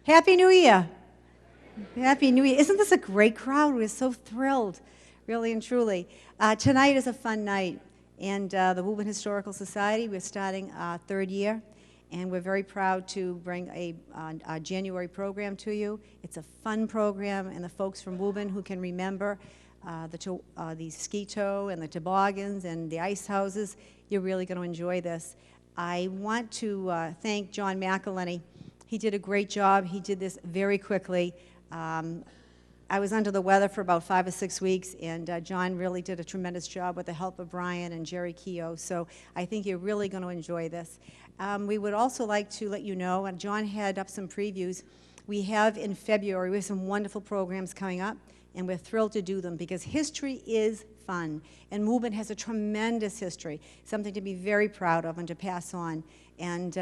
Happy New Year. Happy New Year. Isn't this a great crowd? We're so thrilled, really and truly. Tonight is a fun night, and the Woburn Historical Society, we're starting our third year, and we're very proud to bring a January program to you. It's a fun program, and the folks from Woburn who can remember the ski tow and the toboggans and the ice houses, you're really going to enjoy this. I want to thank John McElhiney. He did a great job. He did this very quickly. I was under the weather for about 5 or 6 weeks, and John really did a tremendous job with the help of Brian and Jerry Keogh, so I think you're really going to enjoy this. We would also like to let you know, and John had up some previews, we have in February, we have some wonderful programs coming up, and we're thrilled to do them because history is fun, and Woburn has a tremendous history, something to be very proud of and to pass on. And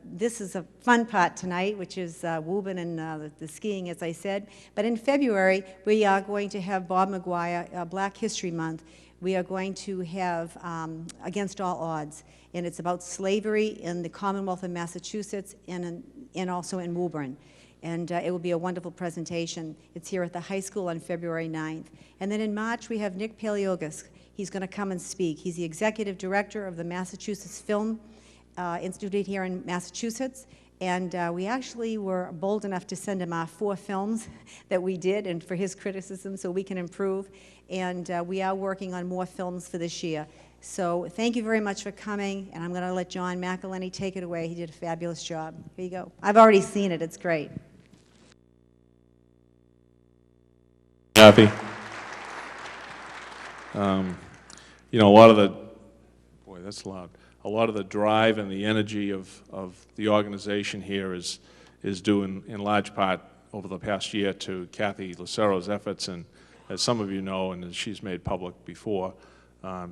this is a fun part tonight, which is Woburn and the skiing, as I said. But in February, we are going to have Bob McGuire, Black History Month. We are going to have Against All Odds, and it's about slavery in the Commonwealth of Massachusetts and also in Woburn. And it will be a wonderful presentation. It's here at the high school on February 9th. And then in March, we have Nick Paleogis. He's going to come and speak. He's the executive director of the Massachusetts Film Institute here in Massachusetts, and we actually were bold enough to send him our 4 films that we did, and for his criticism so we can improve, and we are working on more films for this year. So thank you very much for coming, and I'm going to let John McElhiney take it away. He did a fabulous job. Here you go. I've already seen it. It's great. Kathy. You know, a lot of the, boy, that's loud. A lot of the drive and the energy of the organization here is due in large part over the past year to Kathy Lucero's efforts, and as some of you know, and as she's made public before,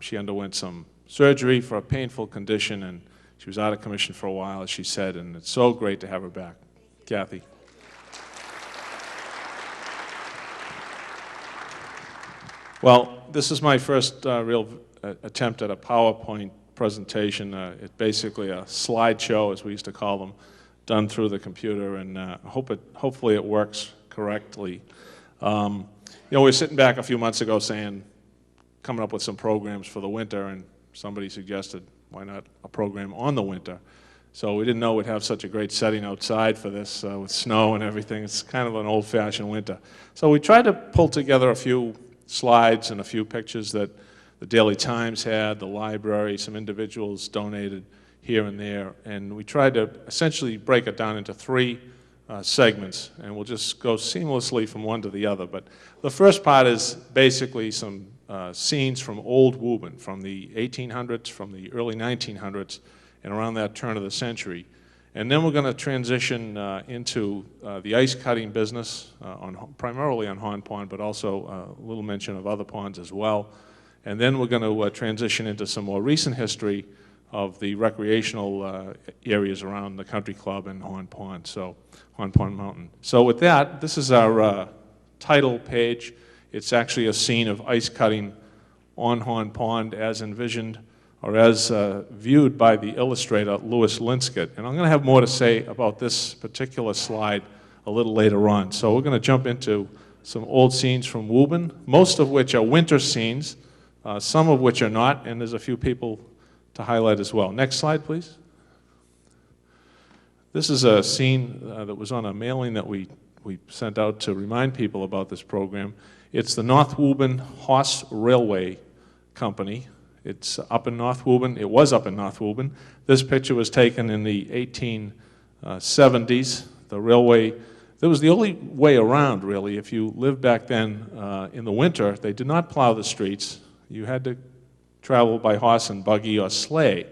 she underwent some surgery for a painful condition, and she was out of commission for a while, as she said, and it's so great to have her back. Kathy. Well, this is my first real attempt at a PowerPoint presentation. It's basically a slideshow, as we used to call them, done through the computer, and hopefully it works correctly. You know, we were sitting back a few months ago coming up with some programs for the winter, and somebody suggested, why not a program on the winter? So we didn't know we'd have such a great setting outside for this with snow and everything. It's kind of an old-fashioned winter. So we tried to pull together a few slides and a few pictures that the Daily Times had, the library, some individuals donated here and there, and we tried to essentially break it down into 3 segments, and we'll just go seamlessly from one to the other. But the first part is basically some scenes from old Woburn, from the 1800s, from the early 1900s, and around that turn of the century. And then we're going to transition into the ice cutting business, primarily on Horn Pond, but also a little mention of other ponds as well. And then we're going to transition into some more recent history of the recreational areas around the country club and Horn Pond, so Horn Pond Mountain. So with that, this is our title page. It's actually a scene of ice cutting on Horn Pond as envisioned or as viewed by the illustrator Louis Linscott. And I'm going to have more to say about this particular slide a little later on. So we're going to jump into some old scenes from Woburn, most of which are winter scenes, some of which are not, and there's a few people to highlight as well. Next slide, please. This is a scene that was on a mailing that we sent out to remind people about this program. It's the North Woburn Horse Railway Company. It's up in North Woburn. It was up in North Woburn. This picture was taken in the 1870s. The railway, that was the only way around, really. If you lived back then in the winter, they did not plow the streets. You had to travel by horse and buggy or sleigh,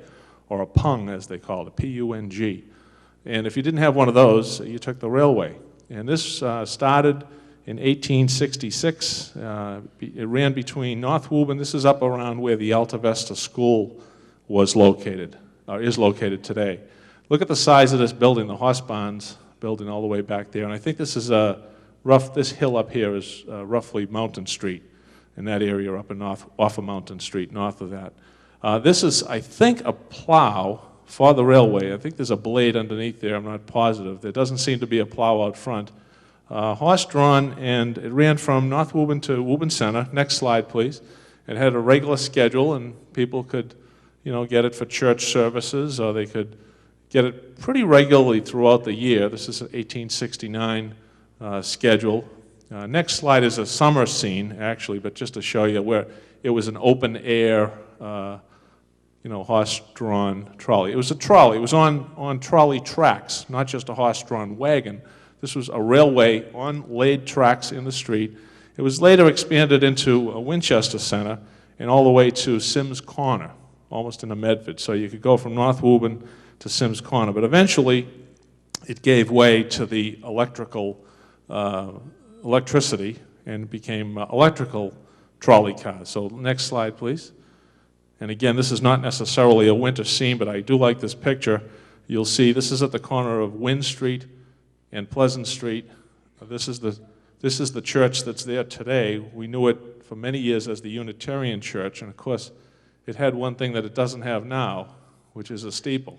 or a pung, as they called it, P-U-N-G. And if you didn't have one of those, you took the railway. And this started in 1866. It ran between North Woburn. This is up around where the Alta Vista School was located, or is located today. Look at the size of this building, the horse barns building all the way back there. And I think this is this hill up here is roughly Mountain Street, in that area up in off of Mountain Street, north of that. This is, I think, a plow for the railway. I think there's a blade underneath there, I'm not positive. There doesn't seem to be a plow out front. Horse-drawn, and it ran from North Woburn to Woburn Center. Next slide, please. It had a regular schedule, and people could, get it for church services, or they could get it pretty regularly throughout the year. This is an 1869 schedule. Next slide is a summer scene, actually, but just to show you where it was an open-air, horse-drawn trolley. It was a trolley. It was on trolley tracks, not just a horse-drawn wagon. This was a railway on laid tracks in the street. It was later expanded into a Winchester Center and all the way to Sims Corner, almost in a Medford. So you could go from North Woburn to Sims Corner. But eventually, it gave way to the electricity and became electrical trolley cars. So next slide, please. And again, this is not necessarily a winter scene, but I do like this picture. You'll see this is at the corner of Wynn Street and Pleasant Street. This is the church that's there today. We knew it for many years as the Unitarian Church, and of course, it had one thing that it doesn't have now, which is a steeple,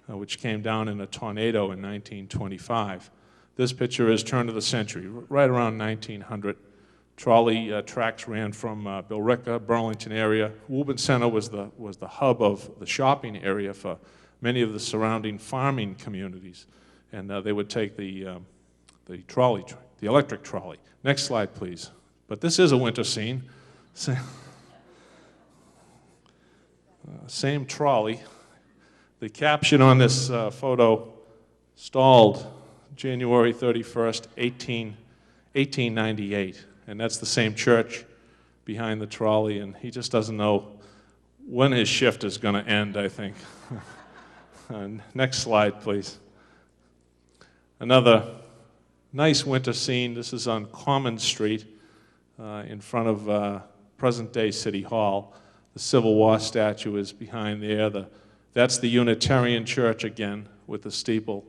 which came down in a tornado in 1925. This picture is turn of the century, right around 1900. Trolley tracks ran from Billerica, Burlington area. Woburn Center was the hub of the shopping area for many of the surrounding farming communities. And they would take the electric trolley. Next slide, please. But this is a winter scene. Same trolley. The caption on this photo, stalled January 31st, 1898. And that's the same church behind the trolley, and he just doesn't know when his shift is going to end, I think. Next slide, please. Another nice winter scene. This is on Common Street in front of present-day City Hall. The Civil War statue is behind there. That's the Unitarian Church again with the steeple.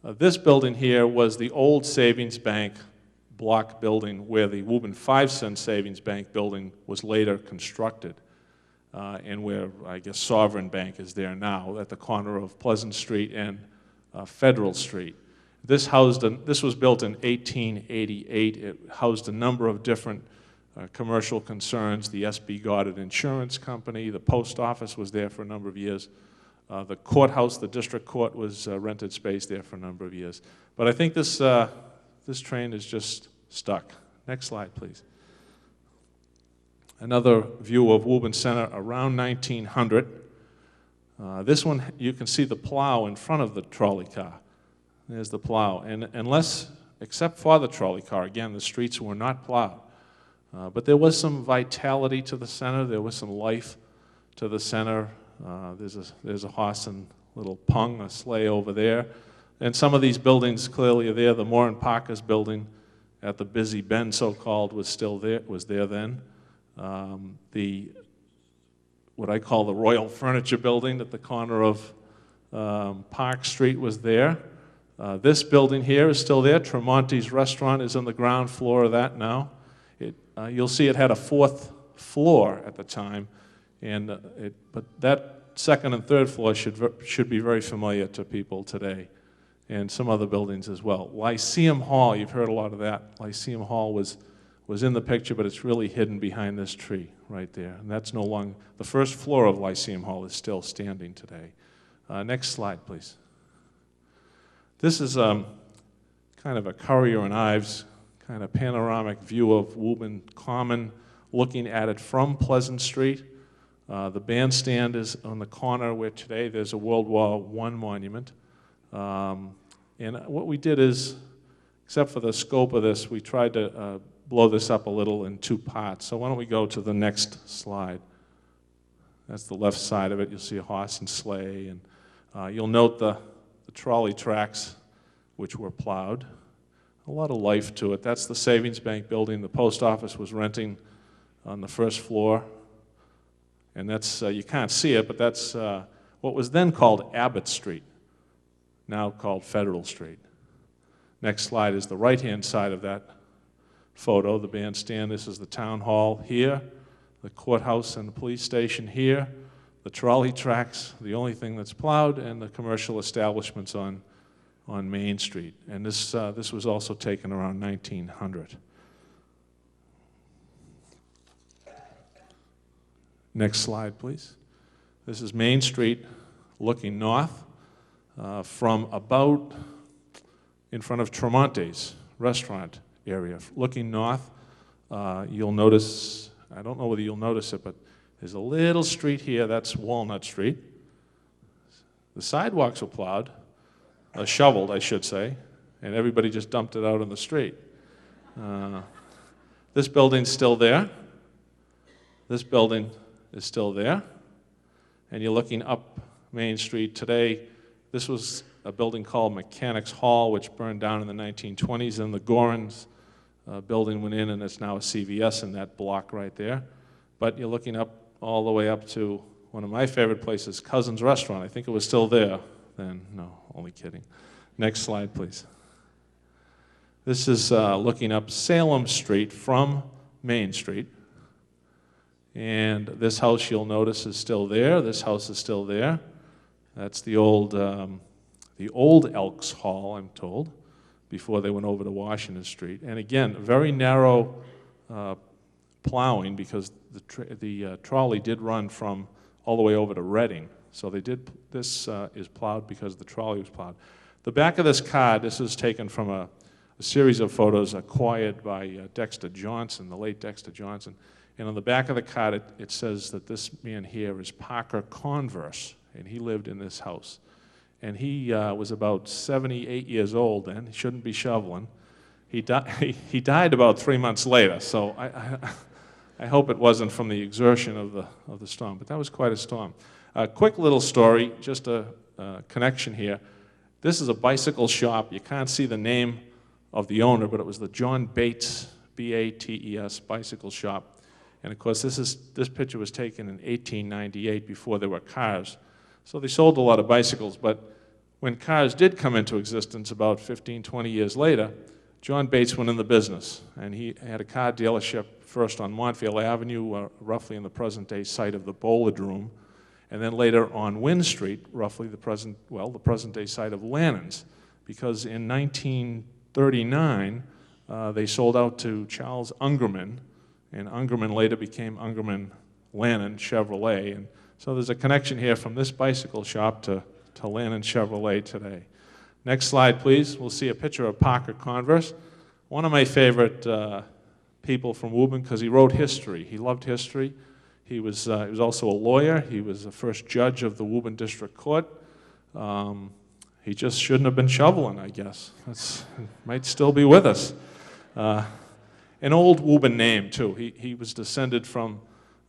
This building here was the old Savings Bank block building where the Woburn 5-cent Savings Bank building was later constructed, and where, I guess, Sovereign Bank is there now at the corner of Pleasant Street and Federal Street. This was built in 1888. It housed a number of different commercial concerns. The S.B. Goddard Insurance Company, the post office was there for a number of years. The courthouse, the district court, was rented space there for a number of years. But I think this train is just stuck. Next slide, please. Another view of Woburn Center around 1900. This one, you can see the plow in front of the trolley car. There's the plow. And except for the trolley car, again, the streets were not plowed. But there was some vitality to the center. There was some life to the center. There's a horse and little pung, a sleigh over there. And some of these buildings clearly are there. The Moore and Parker's building at the Busy Bend, so-called, was there then. What I call the Royal Furniture Building at the corner of Park Street was there. This building here is still there. Tremonti's Restaurant is on the ground floor of that now. You'll see it had a 4th floor at the time, but that second and third floor should be very familiar to people today, and some other buildings as well. Lyceum Hall, you've heard a lot of that. Lyceum Hall was in the picture, but it's really hidden behind this tree right there, and that's no longer. The first floor of Lyceum Hall is still standing today. Next slide, please. This is kind of a Currier and Ives kind of panoramic view of Woburn Common, looking at it from Pleasant Street. The bandstand is on the corner where today there's a World War I monument. And what we did is, except for the scope of this, we tried to blow this up a little in 2 parts. So why don't we go to the next slide. That's the left side of it. You'll see a horse and sleigh. And you'll note the trolley tracks, which were plowed. A lot of life to it. That's the Savings Bank building the post office was renting on the first floor. And that's, you can't see it, but that's what was then called Abbott Street, now called Federal Street. Next slide is the right-hand side of that photo, the bandstand. This is the town hall here, the courthouse and the police station here, the trolley tracks, the only thing that's plowed, and the commercial establishments on Main Street. And this was also taken around 1900. Next slide, please. This is Main Street looking north from about in front of Tremonti's restaurant area. Looking north, you'll notice, I don't know whether you'll notice it, but there's a little street here, that's Walnut Street. The sidewalks were plowed, shoveled, I should say, and everybody just dumped it out on the street. This building's still there. This building is still there. And you're looking up Main Street today. This was a building called Mechanics Hall, which burned down in the 1920s, and the Gorans building went in, and it's now a CVS in that block right there. But you're looking up all the way up to one of my favorite places, Cousins Restaurant. I think it was still there then. No, only kidding. Next slide, please. This is looking up Salem Street from Main Street. And this house, you'll notice, is still there. This house is still there. That's the old Elks Hall, I'm told, before they went over to Washington Street. And again, very narrow plowing, because the trolley did run from all the way over to Reading. So this is plowed because the trolley was plowed. The back of this card, this is taken from a series of photos acquired by Dexter Johnson, the late Dexter Johnson. And on the back of the card, it says that this man here is Parker Converse, and he lived in this house. And he was about 78 years old then. He shouldn't be shoveling. He died about 3 months later, so I hope it wasn't from the exertion of the storm, but that was quite a storm. A quick little story, just a connection here. This is a bicycle shop. You can't see the name of the owner, but it was the John Bates, B-A-T-E-S, bicycle shop. And of course, this picture was taken in 1898, before there were cars. So they sold a lot of bicycles, but when cars did come into existence about 15, 20 years later, John Bates went in the business, and he had a car dealership first on Montfield Avenue, roughly in the present-day site of the Bollardroom, and then later on Wynn Street, roughly the present-day site of Lannon's, because in 1939, they sold out to Charles Ungerman, and Ungerman later became Ungerman Lannon Chevrolet. And so there's a connection here from this bicycle shop to Lannon Chevrolet today. Next slide, please. We'll see a picture of Parker Converse. One of my favorite people from Woburn, because he wrote history. He loved history. He was also a lawyer. He was the first judge of the Woburn District Court. He just shouldn't have been shoveling, I guess. Might still be with us. An old Woburn name, too. He was descended from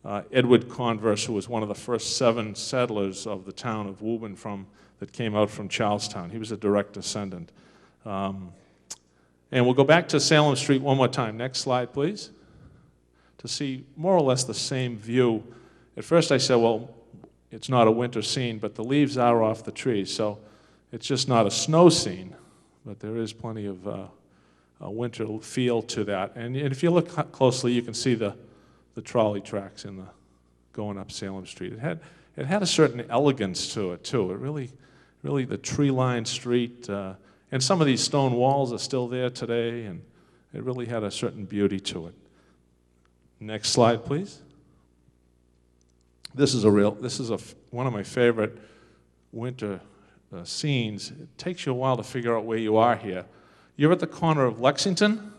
Edward Converse, who was one of the first 7 settlers of the town of Woburn that came out from Charlestown. He was a direct descendant. And we'll go back to Salem Street one more time. Next slide, please. To see more or less the same view. At first I said, well, it's not a winter scene, but the leaves are off the trees, so it's just not a snow scene, but there is plenty of a winter feel to that. And if you look closely, you can see the trolley tracks going up Salem Street. It had a certain elegance to it too. It really the tree-lined street, and some of these stone walls are still there today, and it really had a certain beauty to it. Next slide, please. This is one of my favorite winter scenes. It takes you a while to figure out where you are here. You're at the corner of Lexington,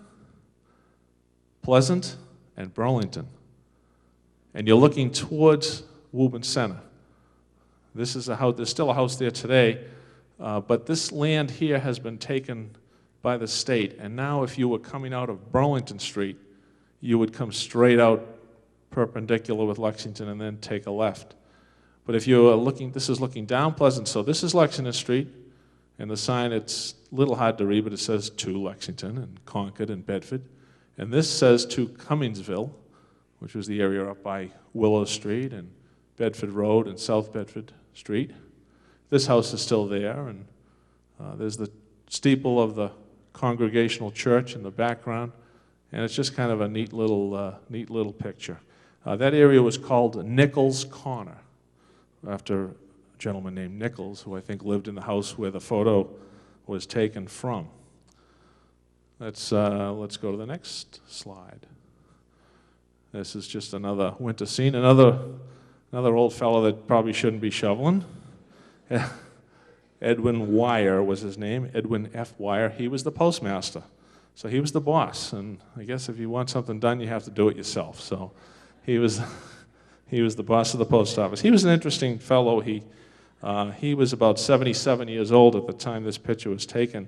Pleasant, and Burlington. And you're looking towards Woburn Center. This is a house, there's still a house there today, but this land here has been taken by the state. And now if you were coming out of Burlington Street, you would come straight out perpendicular with Lexington and then take a left. But if you're looking, this is looking down Pleasant, so this is Lexington Street, and the sign, it's a little hard to read, but it says to Lexington and Concord and Bedford. And this says to Cummingsville, which was the area up by Willow Street and Bedford Road and South Bedford Street. This house is still there, and there's the steeple of the Congregational Church in the background, and it's just kind of a neat little picture. That area was called Nichols Corner. after a gentleman named Nichols, who I think lived in the house where the photo was taken from. Let's go to the next slide. This is just another winter scene. Another old fellow that probably shouldn't be shoveling. Edwin Wire was his name, Edwin F. Wire. He was the postmaster. So he was the boss, and I guess if you want something done, you have to do it yourself. So he was the boss of the post office. He was an interesting fellow. He was about 77 years old at the time this picture was taken.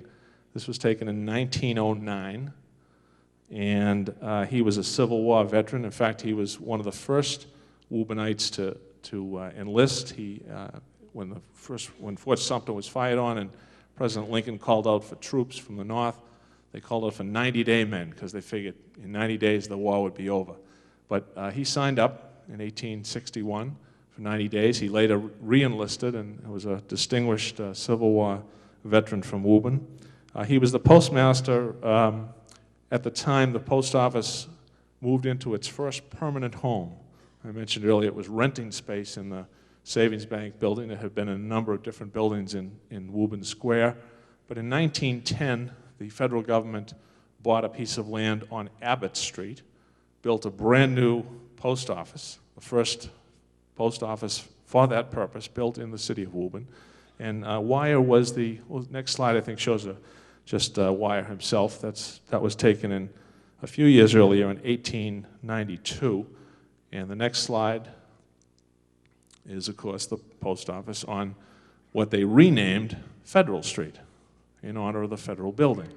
This was taken in 1909, and he was a Civil War veteran. In fact, he was one of the first Woburnnites to enlist. When Fort Sumter was fired on and President Lincoln called out for troops from the north, they called out for 90-day men because they figured in 90 days the war would be over. But he signed up in 1861 for 90 days. He later re-enlisted and was a distinguished Civil War veteran from Woburn. He was the postmaster at the time the post office moved into its first permanent home. I mentioned earlier it was renting space in the Savings Bank building. There had been a number of different buildings in Woburn Square. But in 1910, the federal government bought a piece of land on Abbott Street, built a brand new post office, the first post office for that purpose, built in the city of Woburn. And Wire was next slide I think shows just Wire himself. That was taken in a few years earlier in 1892. And the next slide is, of course, the post office on what they renamed Federal Street in honor of the federal building.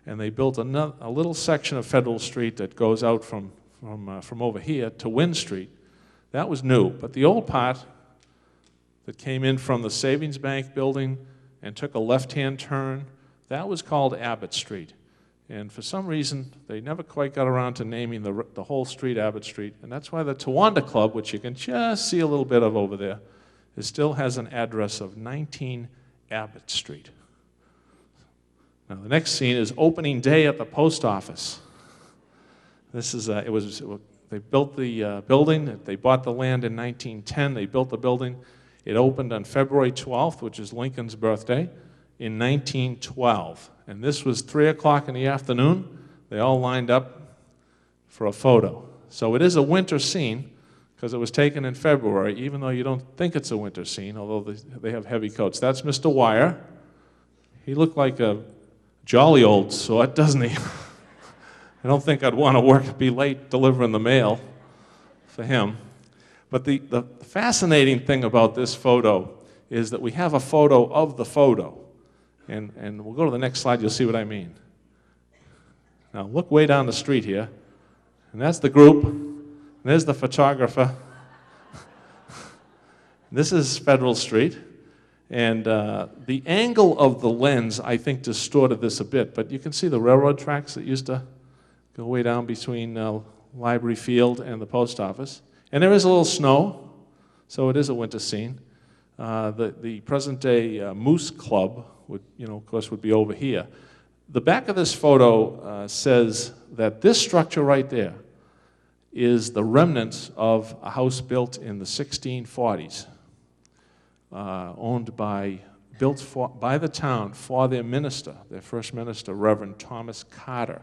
And they built a little section of Federal Street that goes out from over here to Wynn Street. That was new, but the old part that came in from the Savings Bank building and took a left-hand turn, that was called Abbott Street. And for some reason, they never quite got around to naming the whole street Abbott Street. And that's why the Towanda Club, which you can just see a little bit of over there, it still has an address of 19 Abbott Street. Now, the next scene is opening day at the post office. This is, they built the building. They bought the land in 1910. They built the building. It opened on February 12th, which is Lincoln's birthday, in 1912. And this was 3 o'clock in the afternoon. They all lined up for a photo. So it is a winter scene because it was taken in February, even though you don't think it's a winter scene, although they have heavy coats. That's Mr. Wire. He looked like a jolly old sort, doesn't he? I don't think I'd want to be late delivering the mail for him. But the fascinating thing about this photo is that we have a photo of the photo. And we'll go to the next slide, you'll see what I mean. Now look way down the street here, and that's the group, and there's the photographer. This is Federal Street, and the angle of the lens, I think, distorted this a bit, but you can see the railroad tracks that used to go way down between Library Field and the post office. And there is a little snow, so it is a winter scene. The present-day Moose Club of course, would be over here. The back of this photo says that this structure right there is the remnants of a house built in the 1640s, built by the town for their minister, their first minister, Reverend Thomas Carter.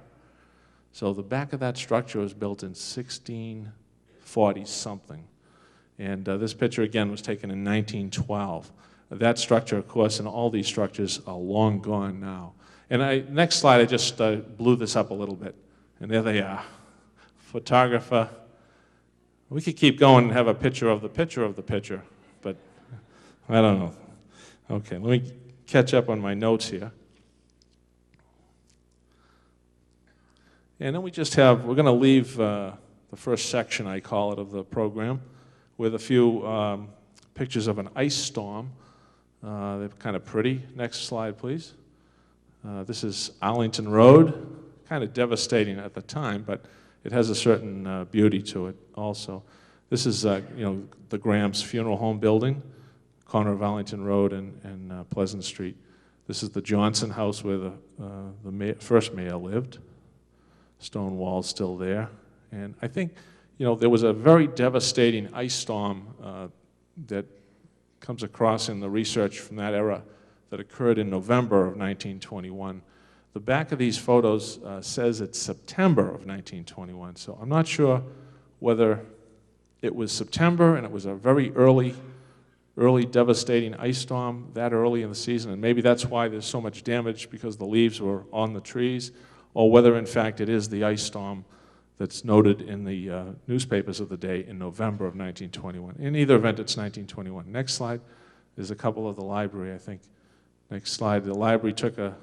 So the back of that structure was built in 1640 something. And this picture, again, was taken in 1912. That structure, of course, and all these structures are long gone now. And next slide, I just blew this up a little bit. And there they are. Photographer. We could keep going and have a picture of the picture, but I don't know. Okay, let me catch up on my notes here. And then we're going to leave the first section, I call it, of the program with a few pictures of an ice storm. They're kind of pretty. Next slide, please. This is Arlington Road. Kind of devastating at the time, but it has a certain beauty to it also. This is, the Graham's Funeral Home building, corner of Arlington Road and Pleasant Street. This is the Johnson House where the first mayor lived. Stone wall's still there. And I think, there was a very devastating ice storm that comes across in the research from that era that occurred in November of 1921. The back of these photos says it's September of 1921, so I'm not sure whether it was September and it was a very early devastating ice storm that early in the season, and maybe that's why there's so much damage because the leaves were on the trees, or whether in fact it is the ice storm that's noted in the newspapers of the day in November of 1921. In either event, it's 1921. Next slide. There's a couple of the library, I think. Next slide. The library took a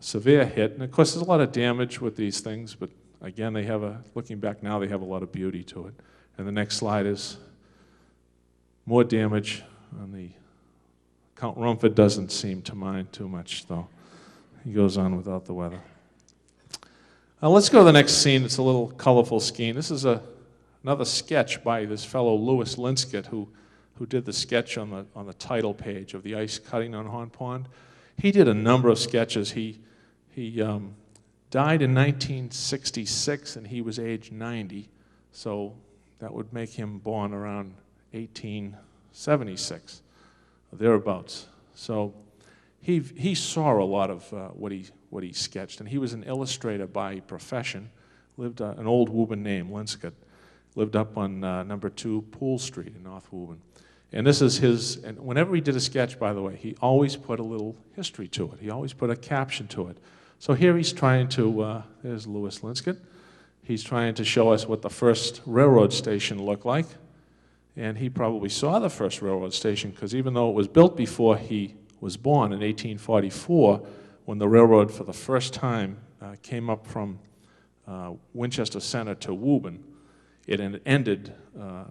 severe hit, and of course there's a lot of damage with these things, but again, they have looking back now, they have a lot of beauty to it. And the next slide is more damage on the Count Rumford doesn't seem to mind too much, though. He goes on without the weather. Let's go to the next scene. It's a little colorful scene. This is another sketch by this fellow Louis Linscott, who did the sketch on the title page of the ice cutting on Horn Pond. He did a number of sketches. He died in 1966, and he was age 90, so that would make him born around 1876, thereabouts. So he saw a lot of what he sketched, and he was an illustrator by profession. Lived an old Woburn name, Linscott. Lived up on number 2 Poole Street in North Woburn. And this is his, and whenever he did a sketch, by the way, he always put a little history to it. He always put a caption to it. So here he's trying to, there's Louis Linscott. He's trying to show us what the first railroad station looked like. And he probably saw the first railroad station, because even though it was built before he was born in 1844, when the railroad for the first time came up from Winchester Center to Woburn, it ended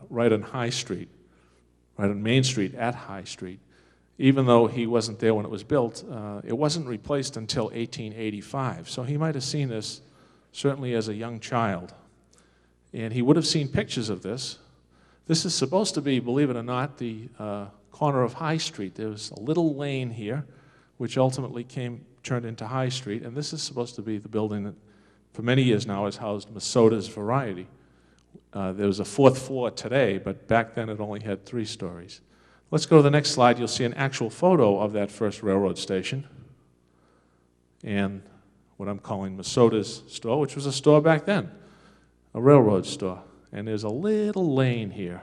right on High Street, right on Main Street at High Street. Even though he wasn't there when it was built, it wasn't replaced until 1885. So he might have seen this certainly as a young child. And he would have seen pictures of this. This is supposed to be, believe it or not, the corner of High Street. There was a little lane here, which ultimately turned into High Street. And this is supposed to be the building that for many years now has housed Minnesota's Variety. There was a 4th floor today, but back then it only had 3 stories. Let's go to the next slide. You'll see an actual photo of that first railroad station and what I'm calling Minnesota's store, which was a store back then, a railroad store. And there's a little lane here,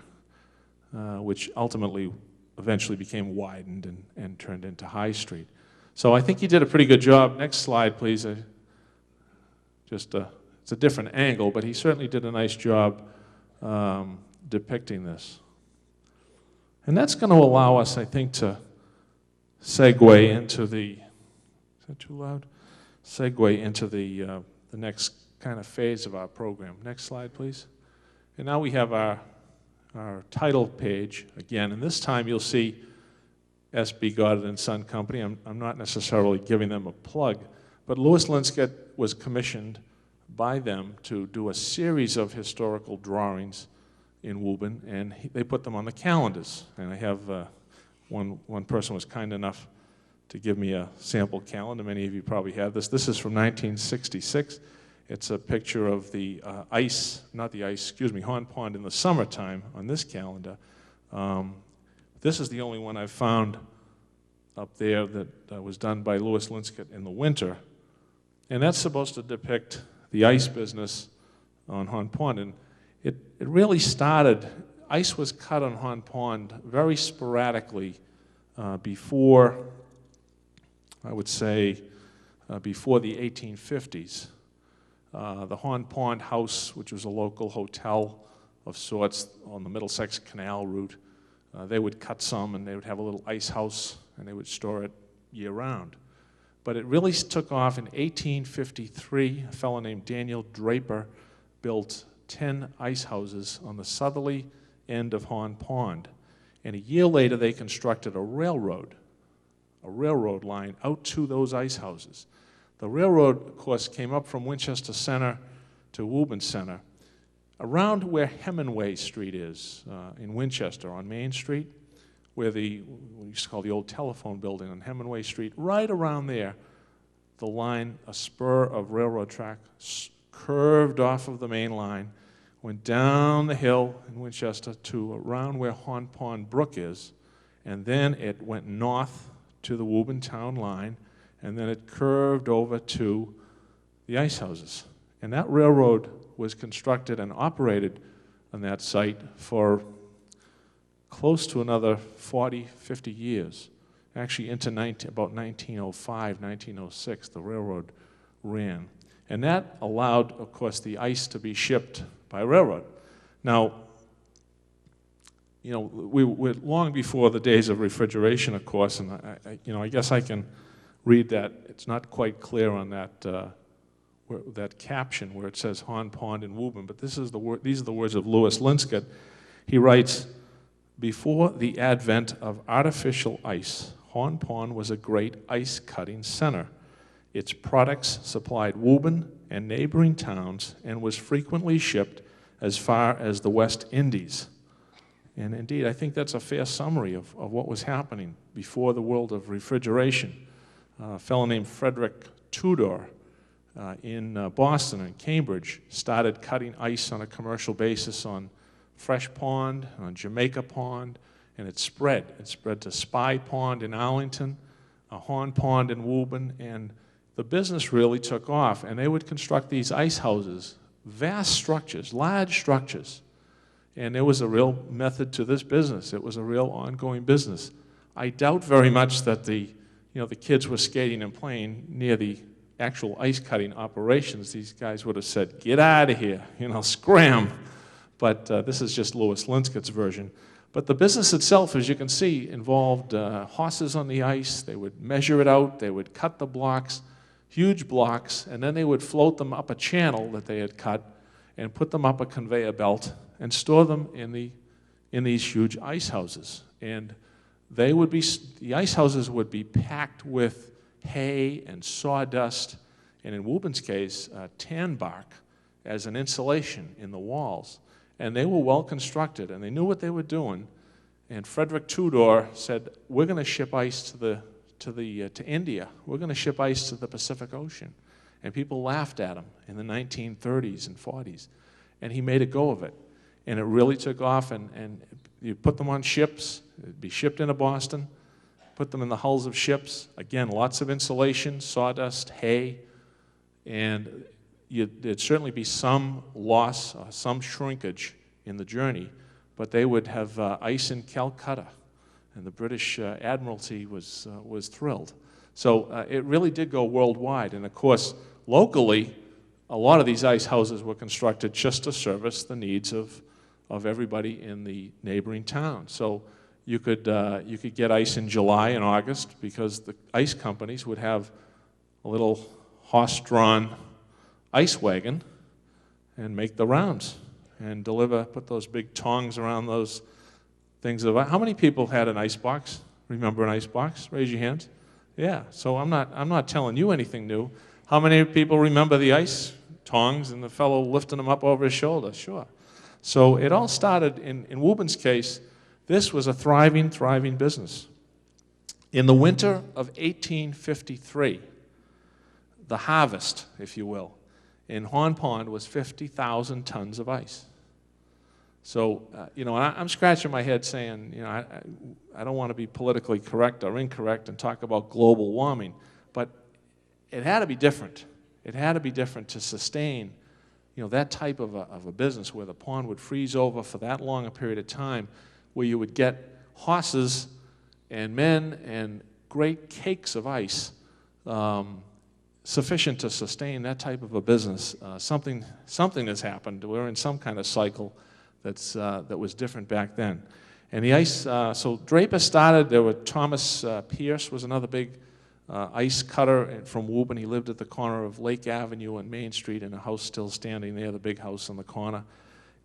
which ultimately eventually became widened and turned into High Street. So I think he did a pretty good job. Next slide, please. It's a different angle, but he certainly did a nice job depicting this. And that's going to allow us, I think, to segue into the, is that too loud? Segue into the next kind of phase of our program. Next slide, please. And now we have our title page again, and this time you'll see S.B. Goddard and Son Company. I'm not necessarily giving them a plug, but Louis Linscott was commissioned by them to do a series of historical drawings in Woburn, and they put them on the calendars. And I have one person was kind enough to give me a sample calendar. Many of you probably have this. This is from 1966. It's a picture of the Horn Pond in the summertime on this calendar. This is the only one I've found up there that was done by Louis Linscott in the winter. And that's supposed to depict the ice business on Horn Pond. And it really started, ice was cut on Horn Pond very sporadically before, I would say, before the 1850s. The Horn Pond House, which was a local hotel of sorts on the Middlesex Canal route, they would cut some and they would have a little ice house and they would store it year-round. But it really took off in 1853. A fellow named Daniel Draper built 10 ice houses on the southerly end of Horn Pond. And a year later, they constructed a railroad line out to those ice houses. The railroad, of course, came up from Winchester Center to Woburn Center, around where Hemingway Street is in Winchester on Main Street, where we used to call the old telephone building on Hemingway Street. Right around there, the line, a spur of railroad track, curved off of the main line, went down the hill in Winchester to around where Horn Pond Brook is, and then it went north to the Woburn town line, and then it curved over to the ice houses. And that railroad was constructed and operated on that site for close to another 40, 50 years. Actually into about 1905, 1906, the railroad ran. And that allowed, of course, the ice to be shipped by railroad. Now, you know, we're long before the days of refrigeration, of course, and I guess I can read that. It's not quite clear on that that caption where it says Horn Pond and Woburn, but these are the words of Louis Linscott. He writes, "Before the advent of artificial ice, Horn Pond was a great ice-cutting center. Its products supplied Woburn and neighboring towns and was frequently shipped as far as the West Indies." And indeed, I think that's a fair summary of what was happening before the world of refrigeration. A fellow named Frederick Tudor in Boston and Cambridge started cutting ice on a commercial basis on Fresh Pond, on Jamaica Pond, and it spread. It spread to Spy Pond in Arlington, Horn Pond in Woburn, and the business really took off. And they would construct these ice houses, vast structures, large structures. And there was a real method to this business. It was a real ongoing business. I doubt very much that the kids were skating and playing near the actual ice cutting operations. These guys would have said, "Get out of here, scram." But this is just Louis Linscott's version. But the business itself, as you can see, involved horses on the ice. They would measure it out. They would cut the blocks, huge blocks, and then they would float them up a channel that they had cut and put them up a conveyor belt and store them in these huge ice houses. And the ice houses would be packed with hay and sawdust, and in Woburn's case, tan bark as an insulation in the walls. And they were well constructed, and they knew what they were doing. And Frederick Tudor said, "We're going to ship ice to India. We're going to ship ice to the Pacific Ocean." And people laughed at him in the 1930s and 40s. And he made a go of it. And it really took off, and you put them on ships. It'd be shipped into Boston, put them in the hulls of ships. Again, lots of insulation, sawdust, hay, and there'd certainly be some loss, some shrinkage in the journey, but they would have ice in Calcutta, and the British Admiralty was thrilled. So it really did go worldwide, and of course, locally, a lot of these ice houses were constructed just to service the needs of everybody in the neighboring town. So you could get ice in July and August because the ice companies would have a little horse-drawn ice wagon and make the rounds and put those big tongs around those things. How many people had an ice box? Remember an ice box? Raise your hands. Yeah, so I'm not telling you anything new. How many people remember the ice tongs and the fellow lifting them up over his shoulder? Sure. So it all started, in Woburn's case, this was a thriving business. In the winter of 1853, the harvest, if you will, in Horn Pond was 50,000 tons of ice. So, I'm scratching my head saying, I don't want to be politically correct or incorrect and talk about global warming, but it had to be different. It had to be different to sustain, that type of a business where the pond would freeze over for that long a period of time, where you would get horses and men and great cakes of ice sufficient to sustain that type of a business. Something has happened. We're in some kind of cycle that was different back then. And the ice, so Draper started, there were Thomas Pierce was another big ice cutter from Woburn. He lived at the corner of Lake Avenue and Main Street in a house still standing there, the big house on the corner.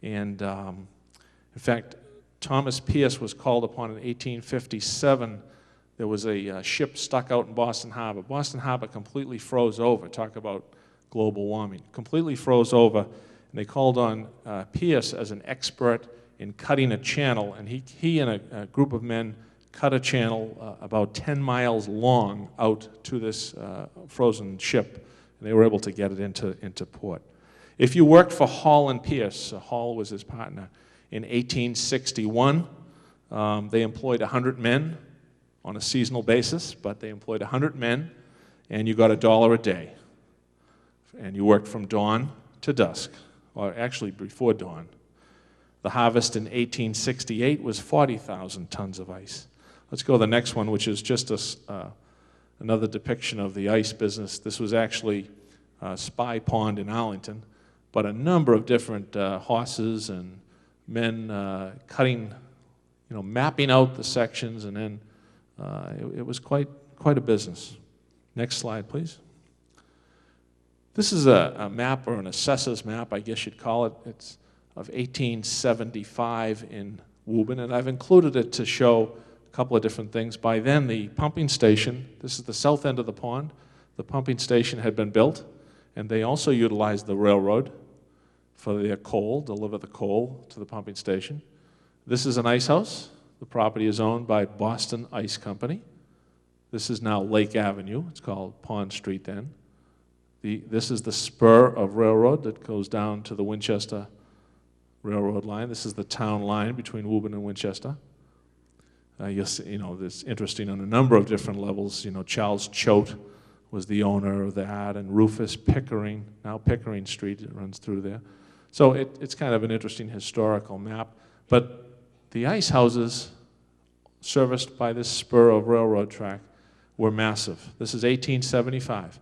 And in fact, Thomas Pierce was called upon in 1857. There was a ship stuck out in Boston Harbor. Boston Harbor completely froze over. Talk about global warming. Completely froze over. And they called on Pierce as an expert in cutting a channel. And he and a group of men cut a channel about 10 miles long out to this frozen ship. And they were able to get it into port. If you worked for Hall and Pierce, Hall was his partner, in 1861, They employed 100 men on a seasonal basis, but they employed 100 men, and you got $1 a day. And you worked from dawn to dusk, or actually before dawn. The harvest in 1868 was 40,000 tons of ice. Let's go to the next one, which is just another depiction of the ice business. This was actually Spy Pond in Arlington, but a number of different horses and men cutting, mapping out the sections, and then it was quite a business. Next slide, please. This is a map, or an assessor's map, I guess you'd call it. It's of 1875 in Woburn, and I've included it to show a couple of different things. By then, the pumping station, this is the south end of the pond, the pumping station had been built, and they also utilized the railroad for their coal, deliver the coal to the pumping station. This is an ice house. The property is owned by Boston Ice Company. This is now Lake Avenue. It's called Pond Street then. This is the spur of railroad that goes down to the Winchester railroad line. This is the town line between Woburn and Winchester. You'll see, it's interesting on a number of different levels. Charles Choate was the owner of that, and Rufus Pickering, now Pickering Street, it runs through there. So it's kind of an interesting historical map. But the ice houses serviced by this spur of railroad track were massive. This is 1875.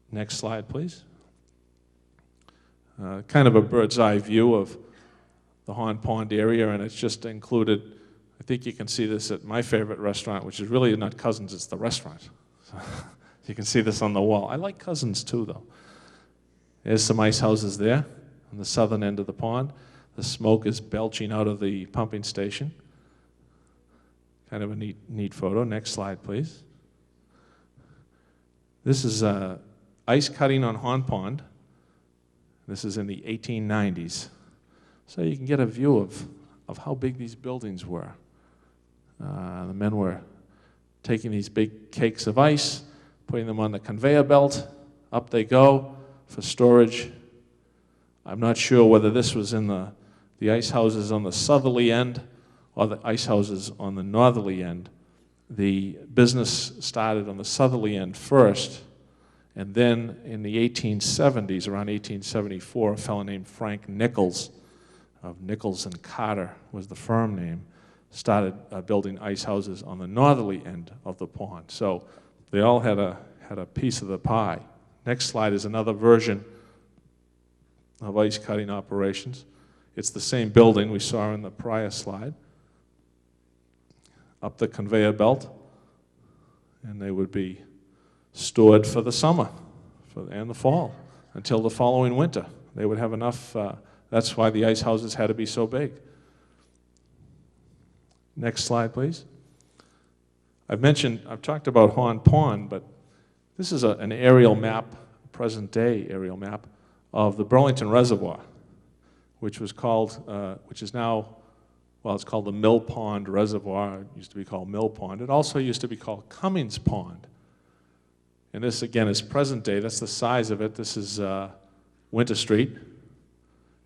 Next slide, please. Kind of a bird's eye view of the Horn Pond area, and it's just included, I think you can see this at my favorite restaurant, which is really not Cousins, it's the restaurant. So you can see this on the wall. I like Cousins too, though. There's some ice houses there on the southern end of the pond. The smoke is belching out of the pumping station. Kind of a neat photo. Next slide, please. This is ice cutting on Horn Pond. This is in the 1890s. So you can get a view of how big these buildings were. The men were taking these big cakes of ice, putting them on the conveyor belt. Up they go for storage. I'm not sure whether this was in the ice houses on the southerly end or the ice houses on the northerly end. The business started on the southerly end first, and then in the 1870s, around 1874, a fellow named Frank Nichols of Nichols and Carter was the firm name, started building ice houses on the northerly end of the pond. So they all had a piece of the pie. Next slide is another version of ice cutting operations. It's the same building we saw in the prior slide. Up the conveyor belt, and they would be stored for the summer and the fall until the following winter. They would have enough. That's why the ice houses had to be so big. Next slide, please. I've talked about Horn Pond, but this is an aerial map, present-day aerial map of the Burlington Reservoir, which was called, which is now, well, it's called the Mill Pond Reservoir. It used to be called Mill Pond. It also used to be called Cummings Pond. And this, again, is present day. That's the size of it. This is Winter Street.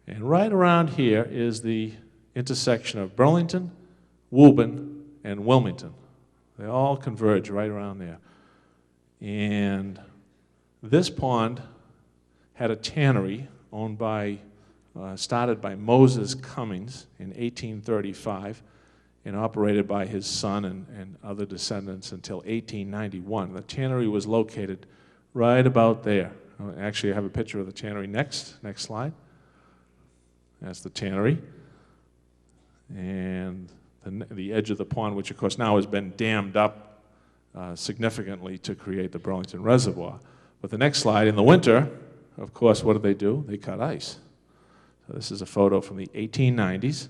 And right around here is the intersection of Burlington, Woburn, and Wilmington. They all converge right around there. And this pond had a tannery owned by, started by Moses Cummings in 1835 and operated by his son and other descendants until 1891. The tannery was located right about there. Actually, I have a picture of the tannery next slide. That's the tannery. And the edge of the pond, which of course now has been dammed up significantly to create the Burlington Reservoir. But the next slide, in the winter, of course, what do? They cut ice. So this is a photo from the 1890s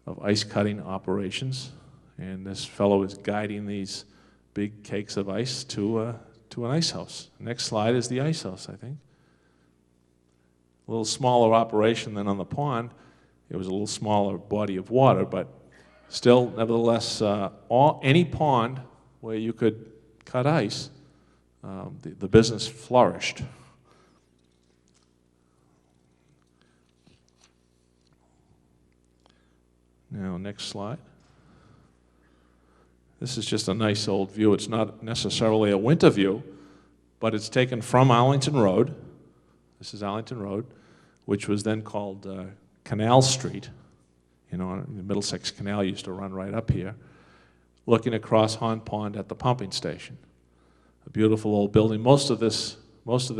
of ice cutting operations. And this fellow is guiding these big cakes of ice to an ice house. Next slide is the ice house, I think. A little smaller operation than on the pond. It was a little smaller body of water, but still, nevertheless, any pond where you could cut ice, the business flourished. Now, next slide. This is just a nice old view. It's not necessarily a winter view, but it's taken from Arlington Road. This is Arlington Road, which was then called Canal Street. You know, the Middlesex Canal used to run right up here, looking across Hon Pond at the pumping station. A beautiful old building. Most of this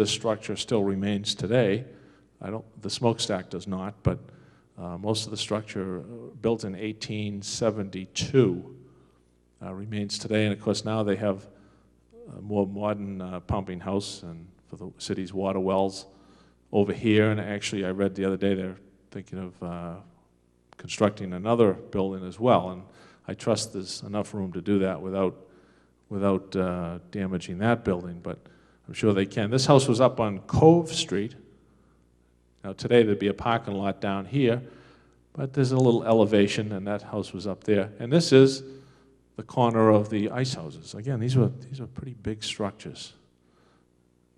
structure still remains today. The smokestack does not, but most of the structure built in 1872 remains today. And of course now they have a more modern pumping house and for the city's water wells over here. And actually I read the other day they're thinking of constructing another building as well. And I trust there's enough room to do that without damaging that building, but I'm sure they can. This house was up on Cove Street. Now today there'd be a parking lot down here, but there's a little elevation and that house was up there. And this is the corner of the ice houses. Again, these were pretty big structures.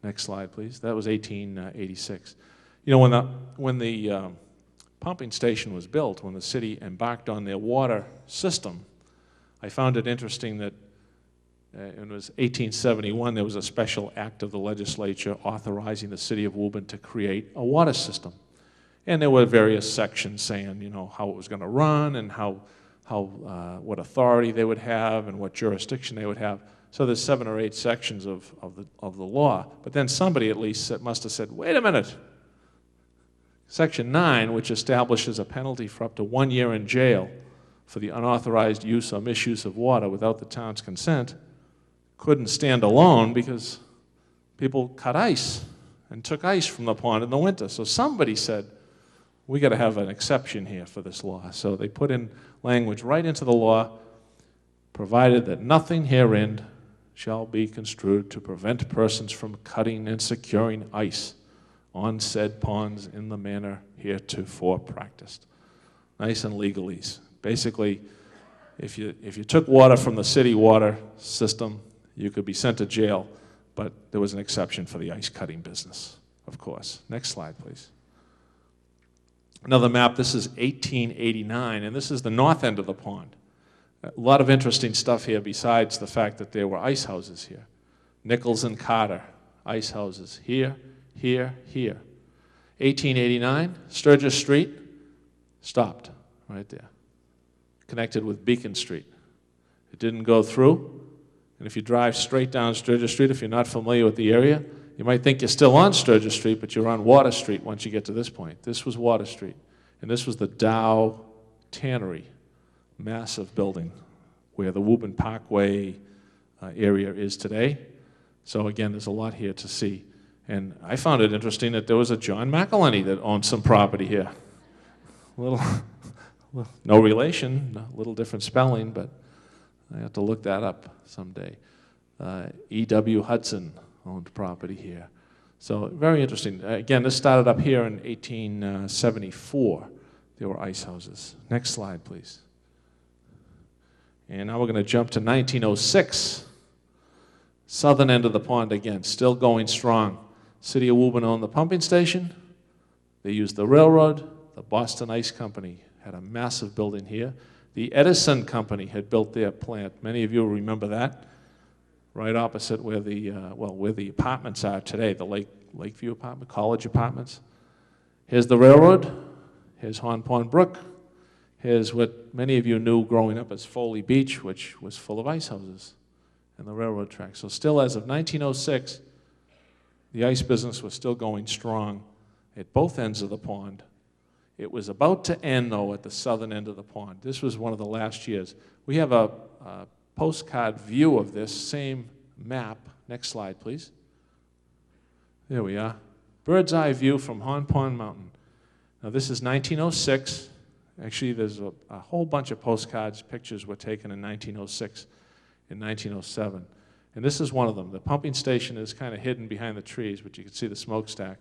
Next slide, please. That was 1886. You know, when the pumping station was built, when the city embarked on their water system, I found it interesting that it was 1871, there was a special act of the legislature authorizing the city of Woburn to create a water system. And there were various sections saying, you know, how it was going to run and what authority they would have and what jurisdiction they would have. So there's 7 or 8 sections of the law. But then somebody at least must have said, wait a minute. Section 9, which establishes a penalty for up to 1 year in jail for the unauthorized use or misuse of water without the town's consent, couldn't stand alone because people cut ice and took ice from the pond in the winter. So somebody said, we got to have an exception here for this law. So they put in language right into the law, provided that nothing herein shall be construed to prevent persons from cutting and securing ice on said ponds in the manner heretofore practiced. Nice and legalese. Basically, if you took water from the city water system, you could be sent to jail, but there was an exception for the ice cutting business, of course. Next slide, please. Another map. This is 1889, and this is the north end of the pond. A lot of interesting stuff here besides the fact that there were ice houses here. Nichols and Carter, ice houses here, here, here. 1889, Sturgis Street, stopped right there. Connected with Beacon Street. It didn't go through. And if you drive straight down Sturgis Street, if you're not familiar with the area, you might think you're still on Sturgis Street, but you're on Water Street once you get to this point. This was Water Street. And this was the Dow Tannery, massive building where the Woburn Parkway area is today. So again, there's a lot here to see. And I found it interesting that there was a John McElhiney that owned some property here. No relation, a little different spelling, but I have to look that up someday. E.W. Hudson owned property here. So very interesting. Again, this started up here in 1874. There were ice houses. Next slide, please. And now we're going to jump to 1906. Southern end of the pond again, still going strong. City of Woburn owned the pumping station. They used the railroad. The Boston Ice Company had a massive building here. The Edison Company had built their plant. Many of you remember that. Right opposite where the apartments are today, the Lakeview apartment, College apartments. Here's the railroad. Here's Hon Pond Brook. Here's what many of you knew growing up as Foley Beach, which was full of ice houses and the railroad tracks. So still as of 1906, the ice business was still going strong at both ends of the pond. It was about to end, though, at the southern end of the pond. This was one of the last years. We have a postcard view of this same map. Next slide, please. There we are. Bird's eye view from Hon Pond Mountain. Now, this is 1906. Actually, there's a whole bunch of postcards, pictures were taken in 1906 and 1907. And this is one of them. The pumping station is kind of hidden behind the trees, but you can see the smokestack.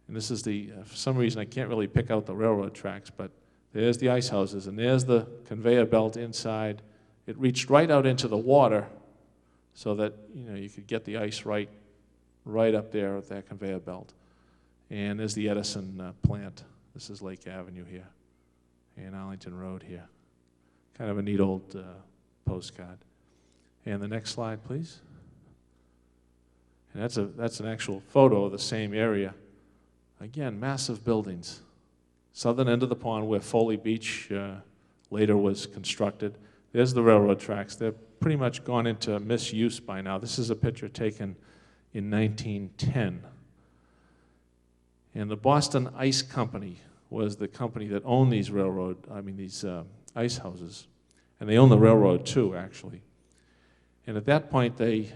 And this is for some reason, I can't really pick out the railroad tracks, but there's the ice houses, and there's the conveyor belt inside. It reached right out into the water so that, you could get the ice right up there at that conveyor belt. And there's the Edison plant. This is Lake Avenue here. and Arlington Road here. Kind of a neat old postcard. And the next slide, please. And that's an actual photo of the same area. Again, massive buildings. Southern end of the pond where Foley Beach later was constructed. There's the railroad tracks. They're pretty much gone into misuse by now. This is a picture taken in 1910. And the Boston Ice Company was the company that owned these these ice houses. And they owned the railroad too, actually. And at that point, the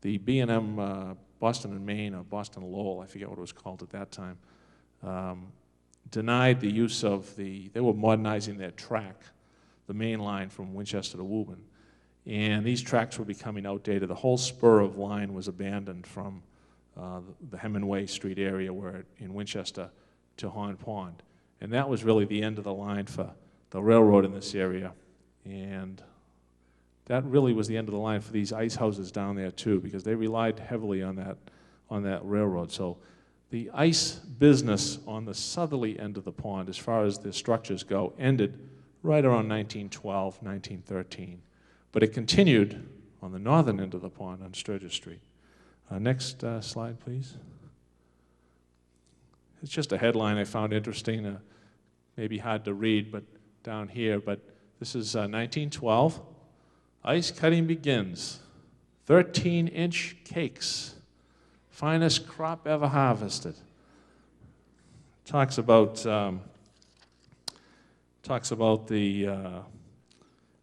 B&M Boston and Maine, or Boston Lowell, I forget what it was called at that time, denied the use of they were modernizing their track, the main line from Winchester to Woburn. And these tracks were becoming outdated. The whole spur of line was abandoned from the Hemingway Street area in Winchester to Horn Pond. And that was really the end of the line for the railroad in this area. And that really was the end of the line for these ice houses down there too, because they relied heavily on that railroad. So the ice business on the southerly end of the pond, as far as the structures go, ended right around 1912, 1913. But it continued on the northern end of the pond on Sturgis Street. Next slide, please. It's just a headline I found interesting, maybe hard to read, but down here. But this is 1912. Ice cutting begins. 13-inch cakes. Finest crop ever harvested. Talks about the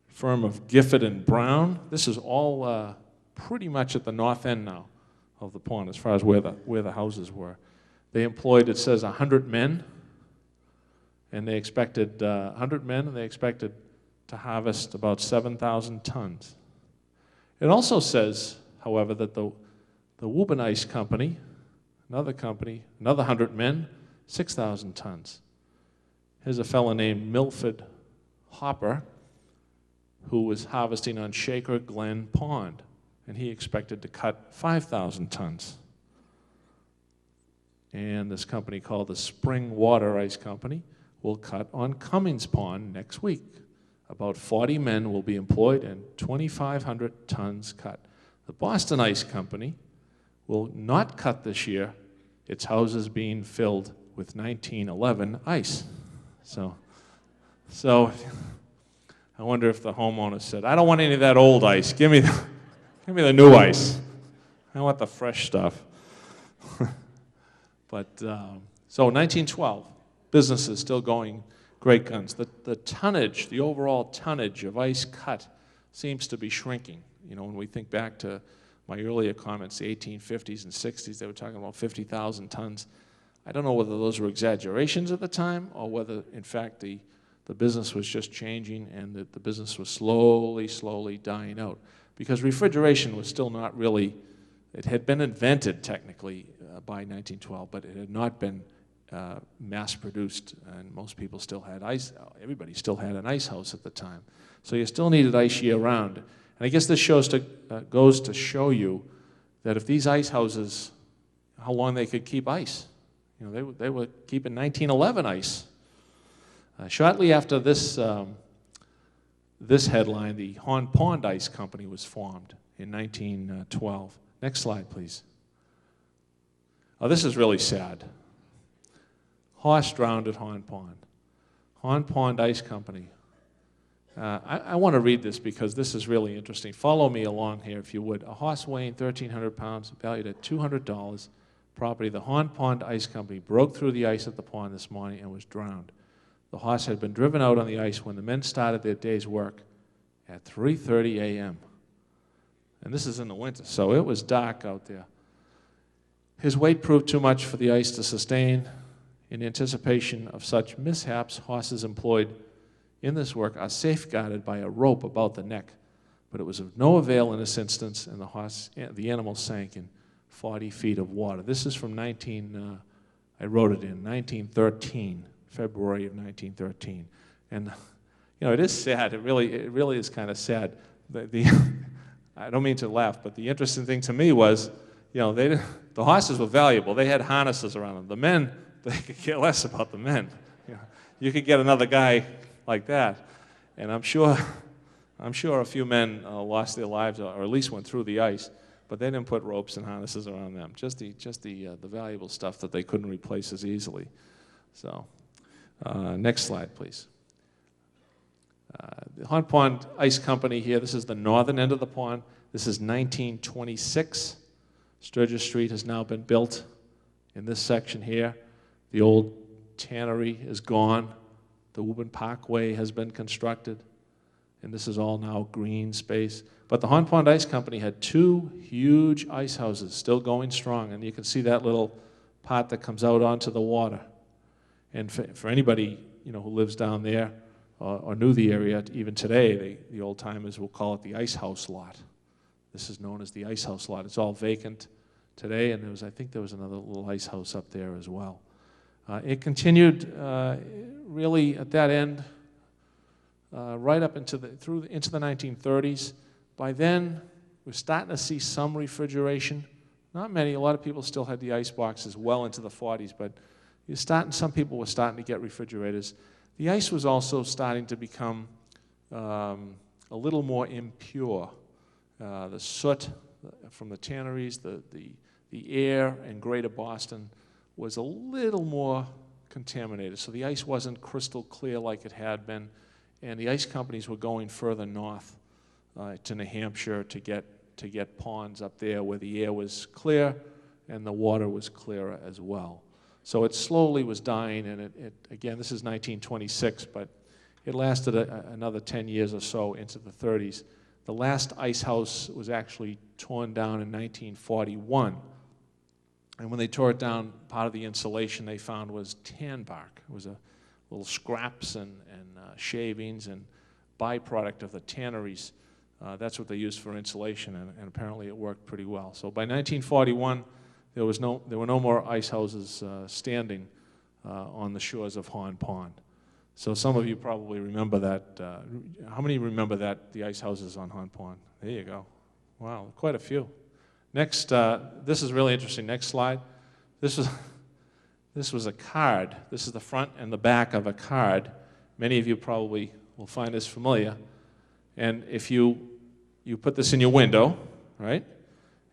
firm of Gifford and Brown. This is all pretty much at the north end now of the pond, as far as where the houses were. They employed, it says, 100 men, and they expected 100 men, and they expected to harvest about 7,000 tons. It also says, however, that the Woburn Ice Company, another 100 men, 6,000 tons. Here's a fellow named Milford Hopper, who was harvesting on Shaker Glen Pond, and he expected to cut 5,000 tons. And this company called the Spring Water Ice Company will cut on Cummings Pond next week. About 40 men will be employed and 2,500 tons cut. The Boston Ice Company will not cut this year, its houses being filled with 1911 ice. So I wonder if the homeowner said, I don't want any of that old ice. Give me the new ice. I want the fresh stuff. But so 1912, business is still going great guns. The tonnage, the overall tonnage of ice cut seems to be shrinking. You know, when we think back to my earlier comments, the 1850s and 60s, they were talking about 50,000 tons. I don't know whether those were exaggerations at the time or whether, in fact, the business was just changing and that the business was slowly dying out. Because refrigeration was still not really, it had been invented technically by 1912, but it had not been mass-produced, and most people still had ice. Everybody still had an ice house at the time. So you still needed ice year-round. And I guess this goes to show you that if these ice houses, how long they could keep ice. You know, they were keeping 1911 ice. Shortly after this headline, the Horn Pond Ice Company was formed in 1912. Next slide, please. Oh, this is really sad. Horse drowned at Horn Pond. Horn Pond Ice Company. I want to read this because this is really interesting. Follow me along here, if you would. A horse weighing 1,300 pounds, valued at $200, property of the Horn Pond Ice Company, broke through the ice at the pond this morning and was drowned. The horse had been driven out on the ice when the men started their day's work at 3:30 a.m. And this is in the winter, so it was dark out there. His weight proved too much for the ice to sustain. In anticipation of such mishaps, horses employed in this work are safeguarded by a rope about the neck. But it was of no avail in this instance, and the animal sank in 40 feet of water. This is from I wrote it in 1913, February of 1913. And, you know, it is sad. It really is kind of sad. I don't mean to laugh, but the interesting thing to me was, you know, the horses were valuable. They had harnesses around them. The men, they could care less about the men. You know, you could get another guy like that. And I'm sure a few men lost their lives, or at least went through the ice, but they didn't put ropes and harnesses around them. Just the valuable stuff that they couldn't replace as easily. So, next slide, please. The Hunt Pond Ice Company here, this is the northern end of the pond. This is 1926. Sturgis Street has now been built in this section here. The old tannery is gone. The Woburn Parkway has been constructed. And this is all now green space. But the Hunt Pond Ice Company had two huge ice houses still going strong. And you can see that little pot that comes out onto the water. And for anybody who lives down there or knew the area, even today, the old timers will call it the ice house lot. This is known as the ice house lot. It's all vacant today, and I think there was another little ice house up there as well. It continued really at that end right up into the 1930s. By then, we're starting to see some refrigeration. Not many. A lot of people still had the ice boxes well into the 40s, but some people were starting to get refrigerators. The ice was also starting to become a little more impure. The soot from the tanneries, the air in greater Boston was a little more contaminated. So the ice wasn't crystal clear like it had been, and the ice companies were going further north to New Hampshire to get ponds up there where the air was clear and the water was clearer as well. So it slowly was dying, and it again, this is 1926, but it lasted another 10 years or so into the 30s. The last ice house was actually torn down in 1941. And when they tore it down, part of the insulation they found was tan bark. It was a little scraps and shavings and byproduct of the tanneries. That's what they used for insulation, and apparently it worked pretty well. So by 1941, there were no more ice houses standing on the shores of Hunt Pond. So some of you probably remember that. How many remember the ice houses on Hunt Pond? There you go. Wow, quite a few. Next, this is really interesting. Next slide. This was a card. This is the front and the back of a card. Many of you probably will find this familiar. And if you put this in your window, right?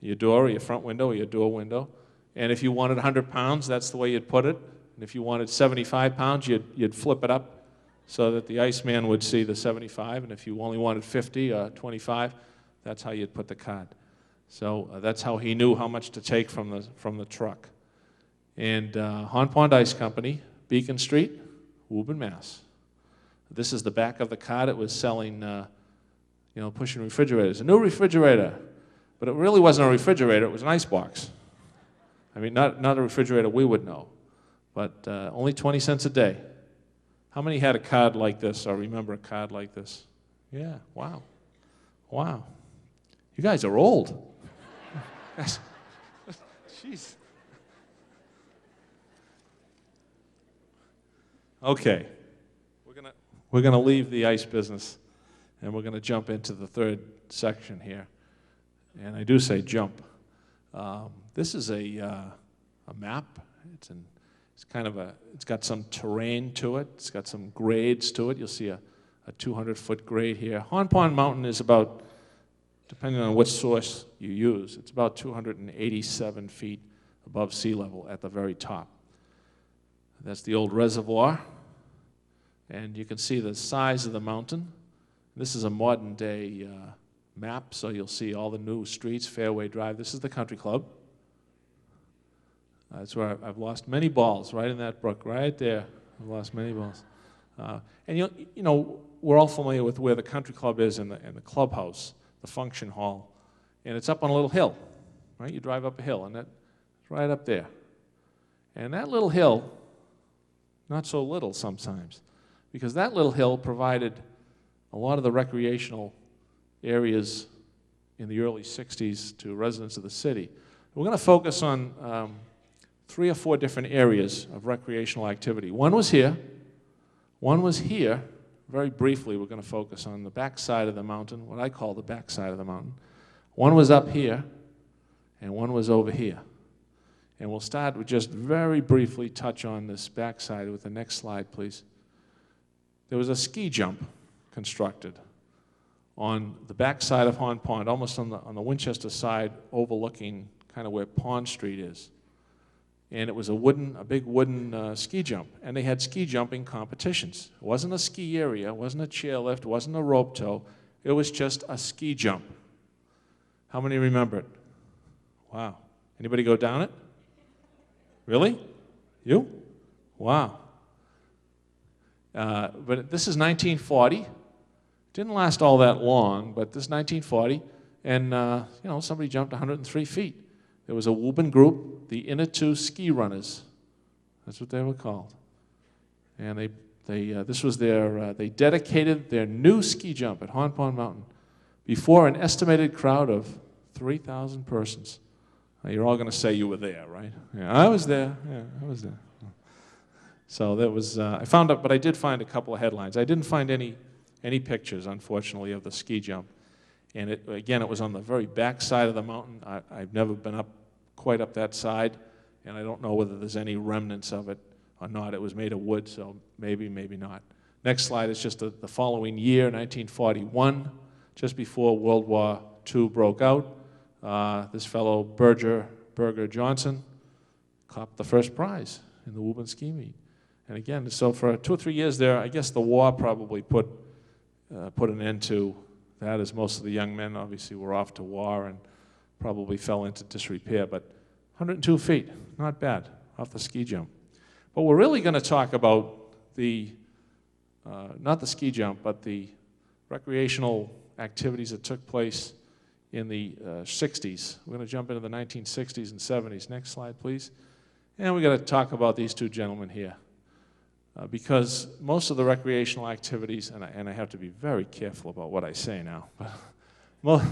Your door, or your front window, or your door window. And if you wanted 100 pounds, that's the way you'd put it. And if you wanted 75 pounds, you'd flip it up so that the iceman would see the 75. And if you only wanted 50 or 25, that's how you'd put the card. So that's how he knew how much to take from the truck. And Hunt Pond Ice Company, Beacon Street, Woburn, Mass. This is the back of the card. It was selling, pushing refrigerators. A new refrigerator. But it really wasn't a refrigerator, it was an ice box. I mean, not a refrigerator we would know, but only 20 cents a day. How many had a card like this or remember a card like this? Yeah, wow. Wow. You guys are old. Jeez. Okay, we're gonna leave the ice business, and we're gonna jump into the third section here. And I do say jump. This is a map. It's got some terrain to it. It's got some grades to it. You'll see a 200-foot grade here. Hunt Pond Mountain is about, depending on which source you use, it's about 287 feet above sea level at the very top. That's the old reservoir. And you can see the size of the mountain. This is a modern day map, so you'll see all the new streets, Fairway Drive. This is the country club. That's where I've lost many balls, right in that brook, right there. I've lost many balls. And we're all familiar with where the country club is and the clubhouse, the function hall. And it's up on a little hill, right? You drive up a hill, and that's right up there. And that little hill, not so little sometimes, because that little hill provided a lot of the recreational areas in the early 60s to residents of the city. We're going to focus on 3 or 4 different areas of recreational activity. One was here. One was here. Very briefly, we're going to focus on the back side of the mountain, what I call the back side of the mountain. One was up here, and one was over here. And we'll start with just very briefly touch on this back side with the next slide, please. there was a ski jump constructed on the back side of Horn Pond, almost on the Winchester side, overlooking kind of where Pond Street is. And it was a big wooden ski jump. And they had ski jumping competitions. It wasn't a ski area, it wasn't a chairlift, it wasn't a rope tow. It was just a ski jump. How many remember it? Wow. Anybody go down it? Really? You? Wow. But this is 1940. Didn't last all that long, but this is 1940. And, somebody jumped 103 feet. There was a Woburn group, the Inner Two Ski Runners. That's what they were called. And they dedicated their new ski jump at Horn Pond Mountain before an estimated crowd of 3,000 persons. Now, you're all going to say you were there, right? Yeah, I was there. Yeah, I was there. So that was, I found out, but I did find a couple of headlines. I didn't find any pictures, unfortunately, of the ski jump. And it was on the very back side of the mountain. I've never been quite up that side, and I don't know whether there's any remnants of it or not. It was made of wood, so maybe not. Next slide is just the following year, 1941, just before World War II broke out. This fellow, Burger Johnson, copped the first prize in the Woburn ski meet. And again, so for 2 or 3 years there, I guess the war probably put an end to that, as most of the young men obviously were off to war and probably fell into disrepair. But 102 feet, not bad, off the ski jump. But we're really going to talk about not the ski jump, but the recreational activities that took place in the 60s. We're going to jump into the 1960s and 70s. Next slide, please. And we're going to talk about these two gentlemen here. Because most of the recreational activities, and I have to be very careful about what I say now, but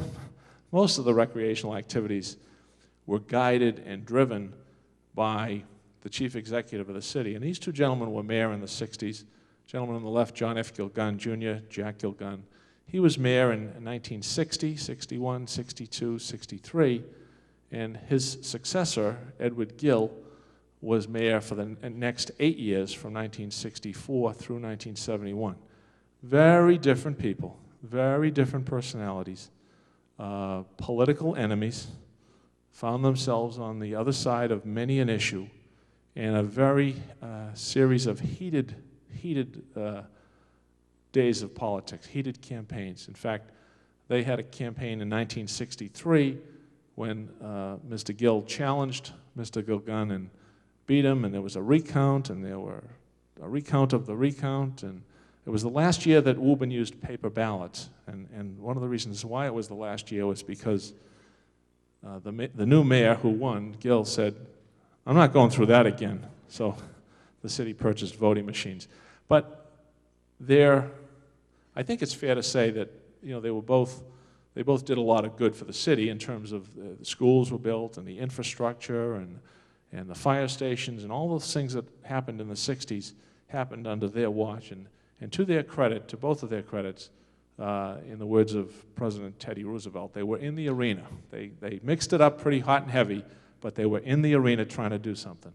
most of the recreational activities were guided and driven by the chief executive of the city. And these two gentlemen were mayor in the 60s. Gentleman on the left, John F. Gilgun Jr., Jack Gilgun. He was mayor in 1960, 61, 62, 63, and his successor, Edward Gill, was mayor for the next 8 years from 1964 through 1971. Very different people, very different personalities, political enemies, found themselves on the other side of many an issue, and a very series of heated days of politics, heated campaigns. In fact, they had a campaign in 1963 when Mr. Gill challenged Mr. Gilgun and beat him, and there was a recount, and there were a recount of the recount, and it was the last year that Woburn used paper ballots, and one of the reasons why it was the last year was because the new mayor who won, Gill, said, "I'm not going through that again," so the city purchased voting machines. But I think it's fair to say that they both did a lot of good for the city in terms of the schools were built and the infrastructure and the fire stations and all those things that happened in the 60s happened under their watch. And to their credit, to both of their credits, in the words of President Teddy Roosevelt, they were in the arena. They mixed it up pretty hot and heavy, but they were in the arena trying to do something.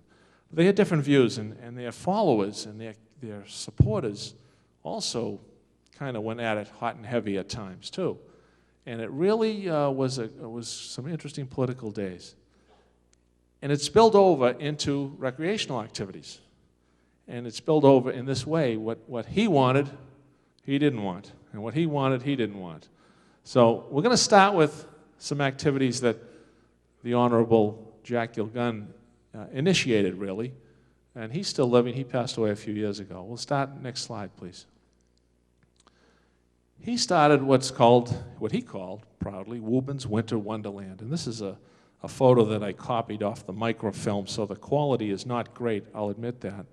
They had different views, and their followers and their supporters also kind of went at it hot and heavy at times too. And it really was some interesting political days. And it spilled over into recreational activities. And it spilled over in this way. What he wanted, he didn't want. And what he wanted, he didn't want. So we're going to start with some activities that the Honorable Jack Gilgun initiated, really. And he's still living. He passed away a few years ago. We'll start, next slide, please. He started what he called, proudly, Woburn's Winter Wonderland. And this is a photo that I copied off the microfilm, so the quality is not great, I'll admit that.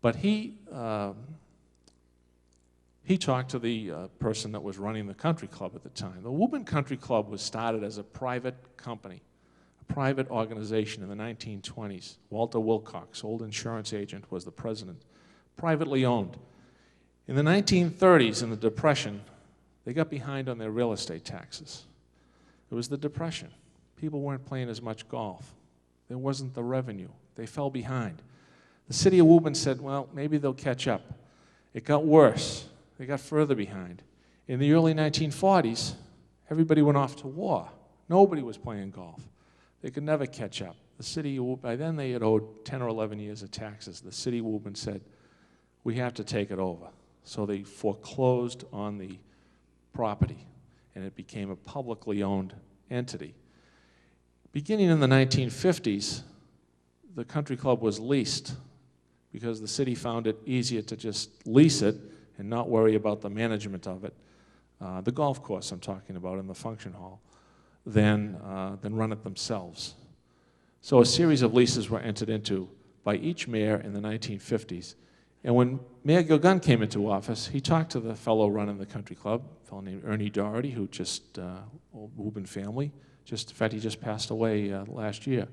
But he talked to the person that was running the country club at the time. The Woburn Country Club was started as a private company, a private organization in the 1920s. Walter Wilcox, old insurance agent, was the president, privately owned. In the 1930s, in the Depression, they got behind on their real estate taxes. It was the Depression. People weren't playing as much golf. There wasn't the revenue. They fell behind. The city of Woburn said, well, maybe they'll catch up. It got worse. They got further behind. In the early 1940s, everybody went off to war. Nobody was playing golf. They could never catch up. The city, by then they had owed 10 or 11 years of taxes. The city of Woburn said, we have to take it over. So they foreclosed on the property, and it became a publicly owned entity. Beginning in the 1950s, the country club was leased because the city found it easier to just lease it and not worry about the management of it, the golf course I'm talking about and the function hall, than run it themselves. So a series of leases were entered into by each mayor in the 1950s. And when Mayor Gilgun came into office, he talked to the fellow running the country club, a fellow named Ernie Doherty, who just, old Woburn family, in fact, he just passed away last year.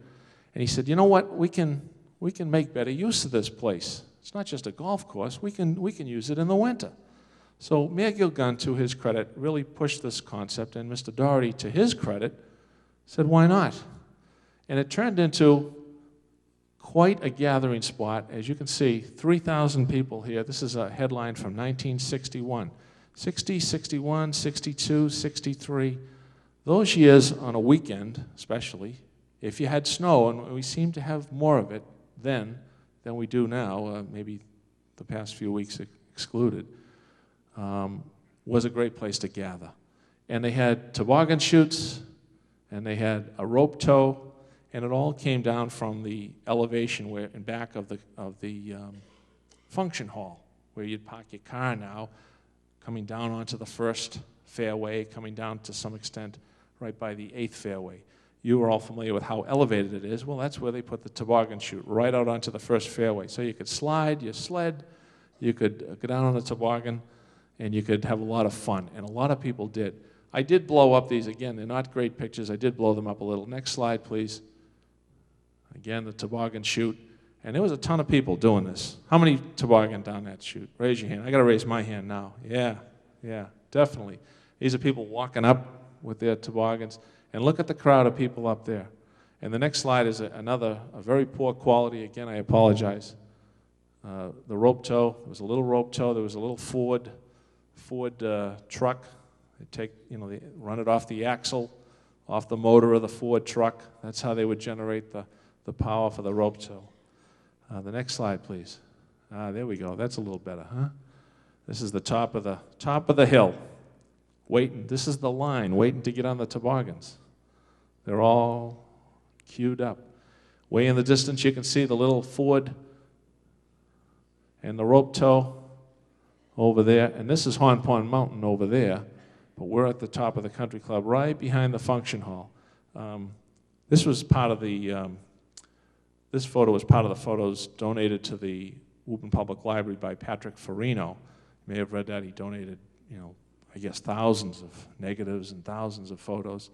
And he said, you know what, we can make better use of this place. It's not just a golf course, we can use it in the winter. So Mayor Gilgun, to his credit, really pushed this concept, and Mr. Doherty, to his credit, said, why not? And it turned into quite a gathering spot. As you can see, 3,000 people here. This is a headline from 1961. 60, 61, 62, 63. Those years on a weekend, especially, if you had snow, and we seem to have more of it then than we do now, maybe the past few weeks excluded, was a great place to gather. And they had toboggan chutes, and they had a rope tow, and it all came down from the elevation where in back of the function hall, where you'd park your car now, coming down onto the first fairway, coming down to some extent right by the 8th fairway. You were all familiar with how elevated it is. Well, that's where they put the toboggan chute, right out onto the first fairway. So you could slide, you sled, you could go down on the toboggan, and you could have a lot of fun. And a lot of people did. I did blow up these. Again, they're not great pictures. I did blow them up a little. Next slide, please. Again, the toboggan chute. And there was a ton of people doing this. How many toboggan down that chute? Raise your hand. I got to raise my hand now. Yeah, definitely. These are people walking up with their toboggans. And look at the crowd of people up there. And the next slide is a very poor quality. Again, I apologize. The rope tow. There was a little rope tow. There was a little Ford truck. They run it off the axle, off the motor of the Ford truck. That's how they would generate the power for the rope tow. The next slide, please. There we go. That's a little better, huh? This is the top of the hill. Waiting. This is the line, waiting to get on the toboggans. They're all queued up. Way in the distance, you can see the little Ford and the rope tow over there. And this is Horn Pond Mountain over there. But we're at the top of the country club, right behind the function hall. This was part of the, this photo was part of the photos donated to the Woburn Public Library by Patrick Farino. You may have read that. He donated, I guess thousands of negatives and thousands of photos.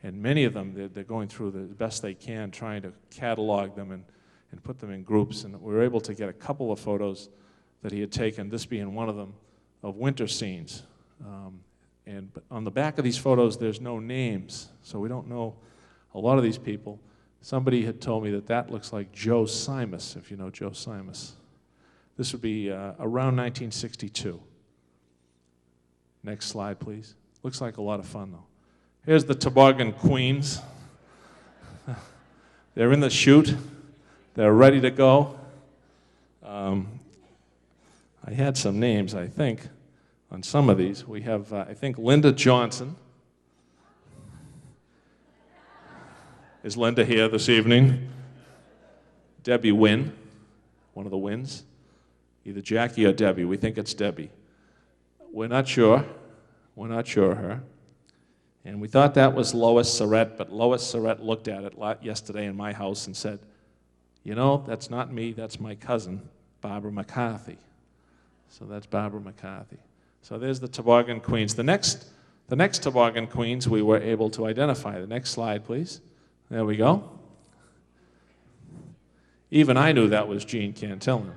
And many of them, they're going through the best they can, trying to catalog them and put them in groups. And we were able to get a couple of photos that he had taken, this being one of them, of winter scenes. But on the back of these photos, there's no names, so we don't know a lot of these people. Somebody had told me that looks like Joe Simas, if you know Joe Simas. This would be around 1962. Next slide, please. Looks like a lot of fun, though. Here's the toboggan queens. They're in the chute. They're ready to go. I had some names, I think, on some of these. We have, I think, Linda Johnson. Is Linda here this evening? Debbie Wynn, one of the Wynns. Either Jackie or Debbie. We think it's Debbie. We're not sure. We're not sure her. And we thought that was Lois Surratt, but Lois Surratt looked at it yesterday in my house and said, that's not me, that's my cousin, Barbara McCarthy. So that's Barbara McCarthy. So there's the toboggan queens. The next toboggan queens we were able to identify. The next slide, please. There we go. Even I knew that was Jean Cantillon.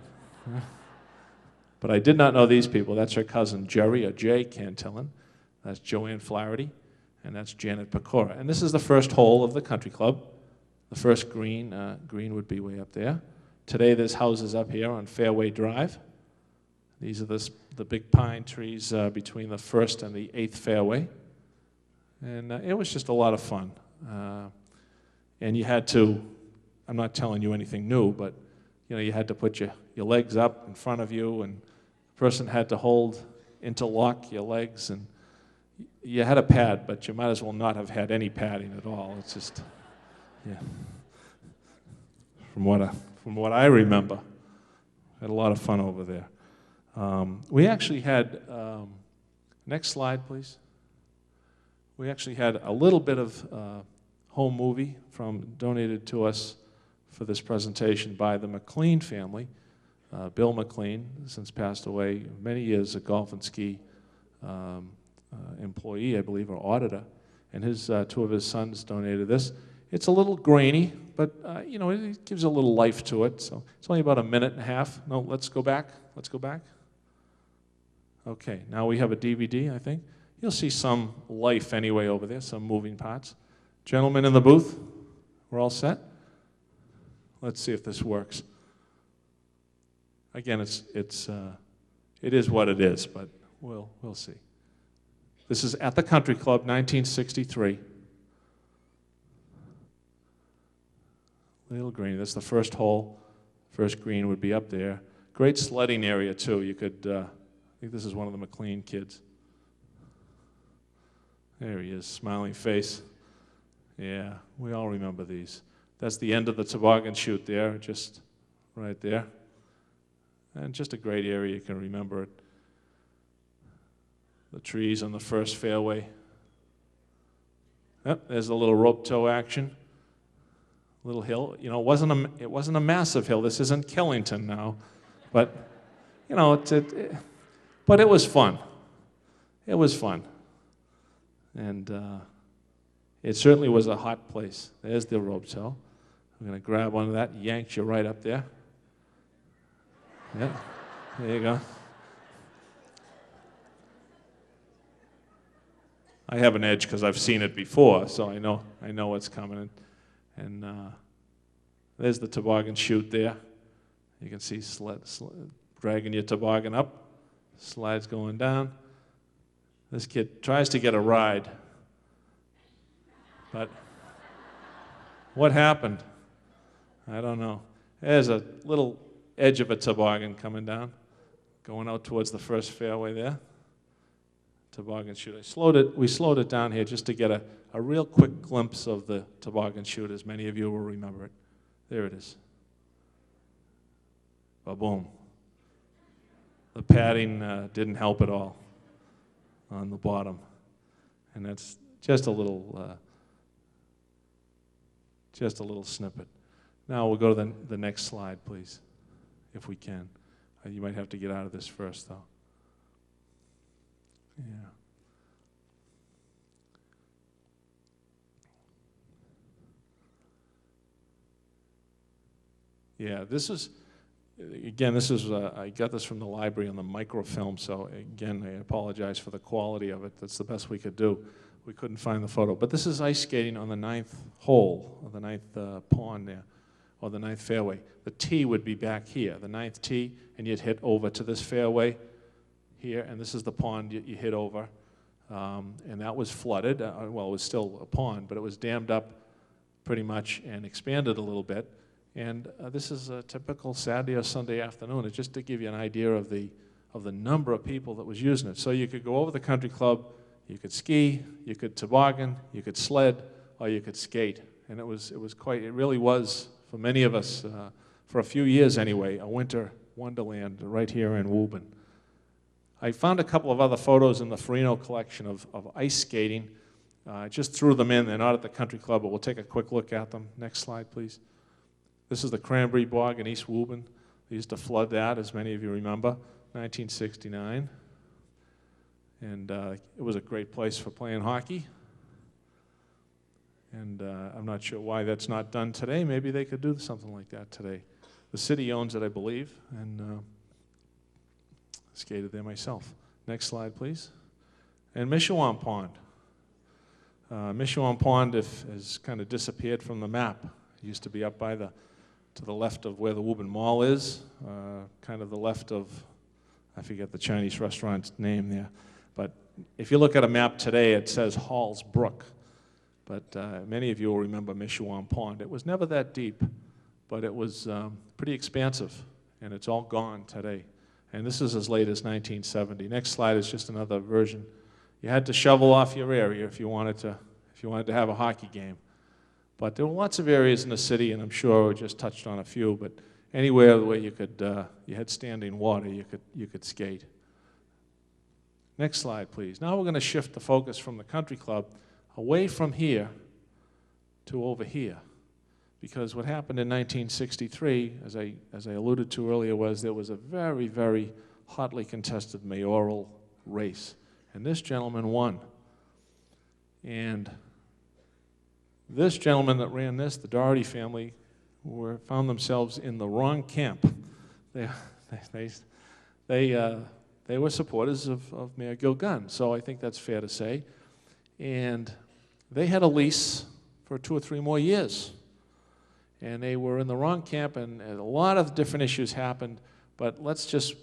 But I did not know these people. That's her cousin Jerry, or Jay Cantillon. That's Joanne Flaherty, and that's Janet Pecora. And this is the first hole of the country club. The first green would be way up there. Today there's houses up here on Fairway Drive. These are the big pine trees between the 1st and the 8th fairway. And it was just a lot of fun. And you had to, I'm not telling you anything new, but you had to put your legs up in front of you, and the person had to interlock your legs, and you had a pad, but you might as well not have had any padding at all. It's just, yeah. From what I remember, had a lot of fun over there. We actually had, next slide, please. We actually had a little bit of home movie donated to us for this presentation by the McLean family. Bill McLean, since passed away, many years a golf and ski employee, I believe, or auditor, and two of his sons donated this. It's a little grainy, but it gives a little life to it. So it's only about a minute and a half. No, let's go back. Let's go back. Okay, now we have a DVD, I think. You'll see some life anyway over there, some moving parts. Gentlemen in the booth, we're all set? Let's see if this works. Again, it is what it is, but we'll see. This is at the Country Club, 1963. Little green. That's the first hole. First green would be up there. Great sledding area too. You could. I think this is one of the McLean kids. There he is, smiling face. Yeah, we all remember these. That's the end of the toboggan chute there, just right there. And just a great area, you can remember it. The trees on the first fairway. Yep, there's a little rope tow action. Little hill. It wasn't a massive hill. This isn't Killington now. But, but it was fun. It was fun. And it certainly was a hot place. There's the rope tow. I'm going to grab onto that, yank you right up there. Yeah, there you go. I have an edge because I've seen it before, so I know what's coming. And there's the toboggan chute there. You can see dragging your toboggan up, slides going down. This kid tries to get a ride, but what happened? I don't know. There's a little edge of a toboggan coming down, going out towards the first fairway there. Toboggan chute. We slowed it down here just to get a real quick glimpse of the toboggan chute, as many of you will remember it. There it is. Ba-boom. The padding didn't help at all on the bottom. And that's just a little snippet. Now we'll go to the next slide, please, if we can. You might have to get out of this first, though. Yeah. Yeah, this is, I got this from the library on the microfilm, so again, I apologize for the quality of it. That's the best we could do. We couldn't find the photo. But this is ice skating on the 9th hole, or the 9th pond there, or the 9th fairway. The tee would be back here, the 9th tee, and you'd hit over to this fairway here, and this is the pond you hit over. And that was flooded. Well, it was still a pond, but it was dammed up pretty much and expanded a little bit. And this is a typical Saturday or Sunday afternoon. It's just to give you an idea of the number of people that was using it. So you could go over the country club, you could ski, you could toboggan, you could sled, or you could skate. And it really was, for many of us, for a few years anyway, a winter wonderland right here in Woburn. I found a couple of other photos in the Farino collection of ice skating. I just threw them in. They're not at the country club, but we'll take a quick look at them. Next slide, please. This is the Cranberry Bog in East Woburn. They used to flood that, as many of you remember, 1969. And it was a great place for playing hockey. And I'm not sure why that's not done today. Maybe they could do something like that today. The city owns it, I believe, and skated there myself. Next slide, please. And Mishuan Pond. Mishuan Pond has kind of disappeared from the map. It used to be up to the left of where the Woburn Mall is, kind of the left of, I forget the Chinese restaurant's name there. But if you look at a map today, it says Halls Brook. But many of you will remember Mishuan Pond. It was never that deep, but it was pretty expansive, and it's all gone today. And this is as late as 1970. Next slide is just another version. You had to shovel off your area if you wanted to have a hockey game. But there were lots of areas in the city, and I'm sure we just touched on a few, but anywhere where you could, you had standing water, you could skate. Next slide, please. Now we're going to shift the focus from the country club away from here to over here. Because what happened in 1963, as I alluded to earlier, was there was a very, very hotly contested mayoral race. And this gentleman won. And this gentleman that ran this, the Doherty family, found themselves in the wrong camp. They were supporters of Mayor Gil Gunn, so I think that's fair to say. And they had a lease for 2 or 3 more years. And they were in the wrong camp, and a lot of different issues happened, but let's just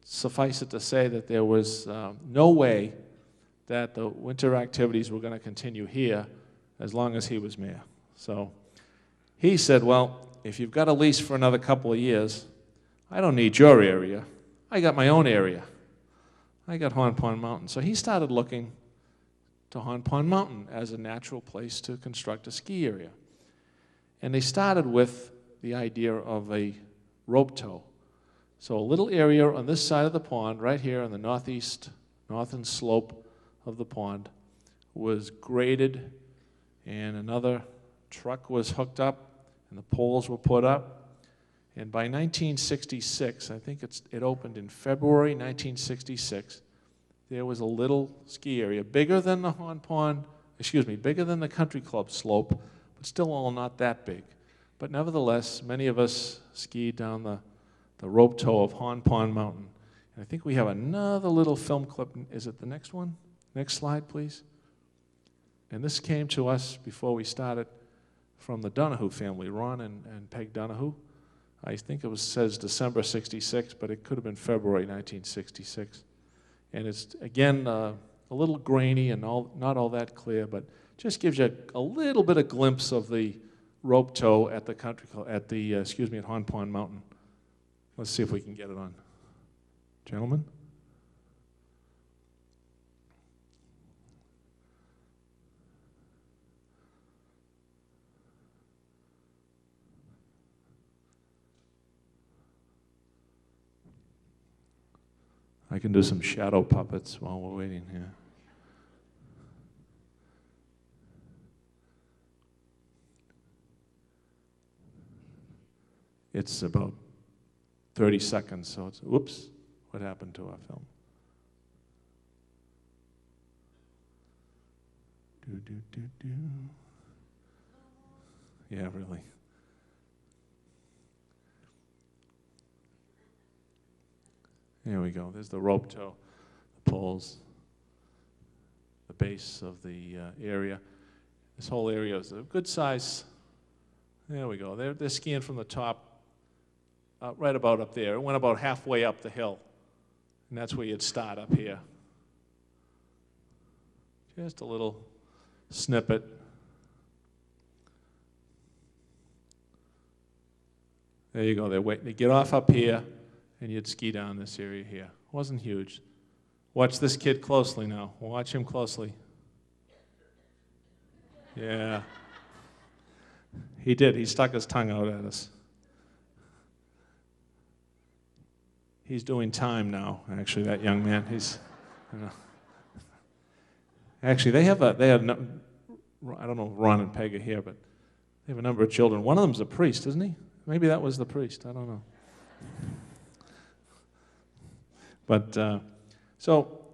suffice it to say that there was no way that the winter activities were going to continue here as long as he was mayor. So he said, well, if you've got a lease for another couple of years, I don't need your area. I got my own area. I got Horn Pond Mountain. So he started looking to Horn Pond Mountain as a natural place to construct a ski area. And they started with the idea of a rope tow. So a little area on this side of the pond, right here on the northern slope of the pond, was graded, and another truck was hooked up, and the poles were put up. And by 1966, I think it opened in February 1966, there was a little ski area, bigger than the bigger than the country club slope, but still all not that big. But nevertheless, many of us skied down the rope tow of Horn Pond Mountain. And I think we have another little film clip. Is it the next one? Next slide, please. And this came to us before we started from the Donahue family, Ron and Peg Donahue. I think it says December 66, but it could have been February 1966. And it's, again, a little grainy and not all that clear, but just gives you a little bit of glimpse of the rope tow at the at Horn Pond Mountain. Let's see if we can get it on. Gentlemen? I can do some shadow puppets while we're waiting here. It's about 30 seconds, so it's, whoops, what happened to our film? Yeah, really. There we go. There's the rope tow, the poles, the base of the area. This whole area is a good size. There we go. They're skiing from the top, right about up there. It went about halfway up the hill, and that's where you'd start up here. Just a little snippet. There you go. They get off up here, and you'd ski down this area here. It wasn't huge. Watch this kid closely now. Watch him closely. Yeah. He did. He stuck his tongue out at us. He's doing time now, actually, that young man. Actually, they have I don't know if Ron and Peg are here, but they have a number of children. One of them's a priest, isn't he? Maybe that was the priest. I don't know. But, so,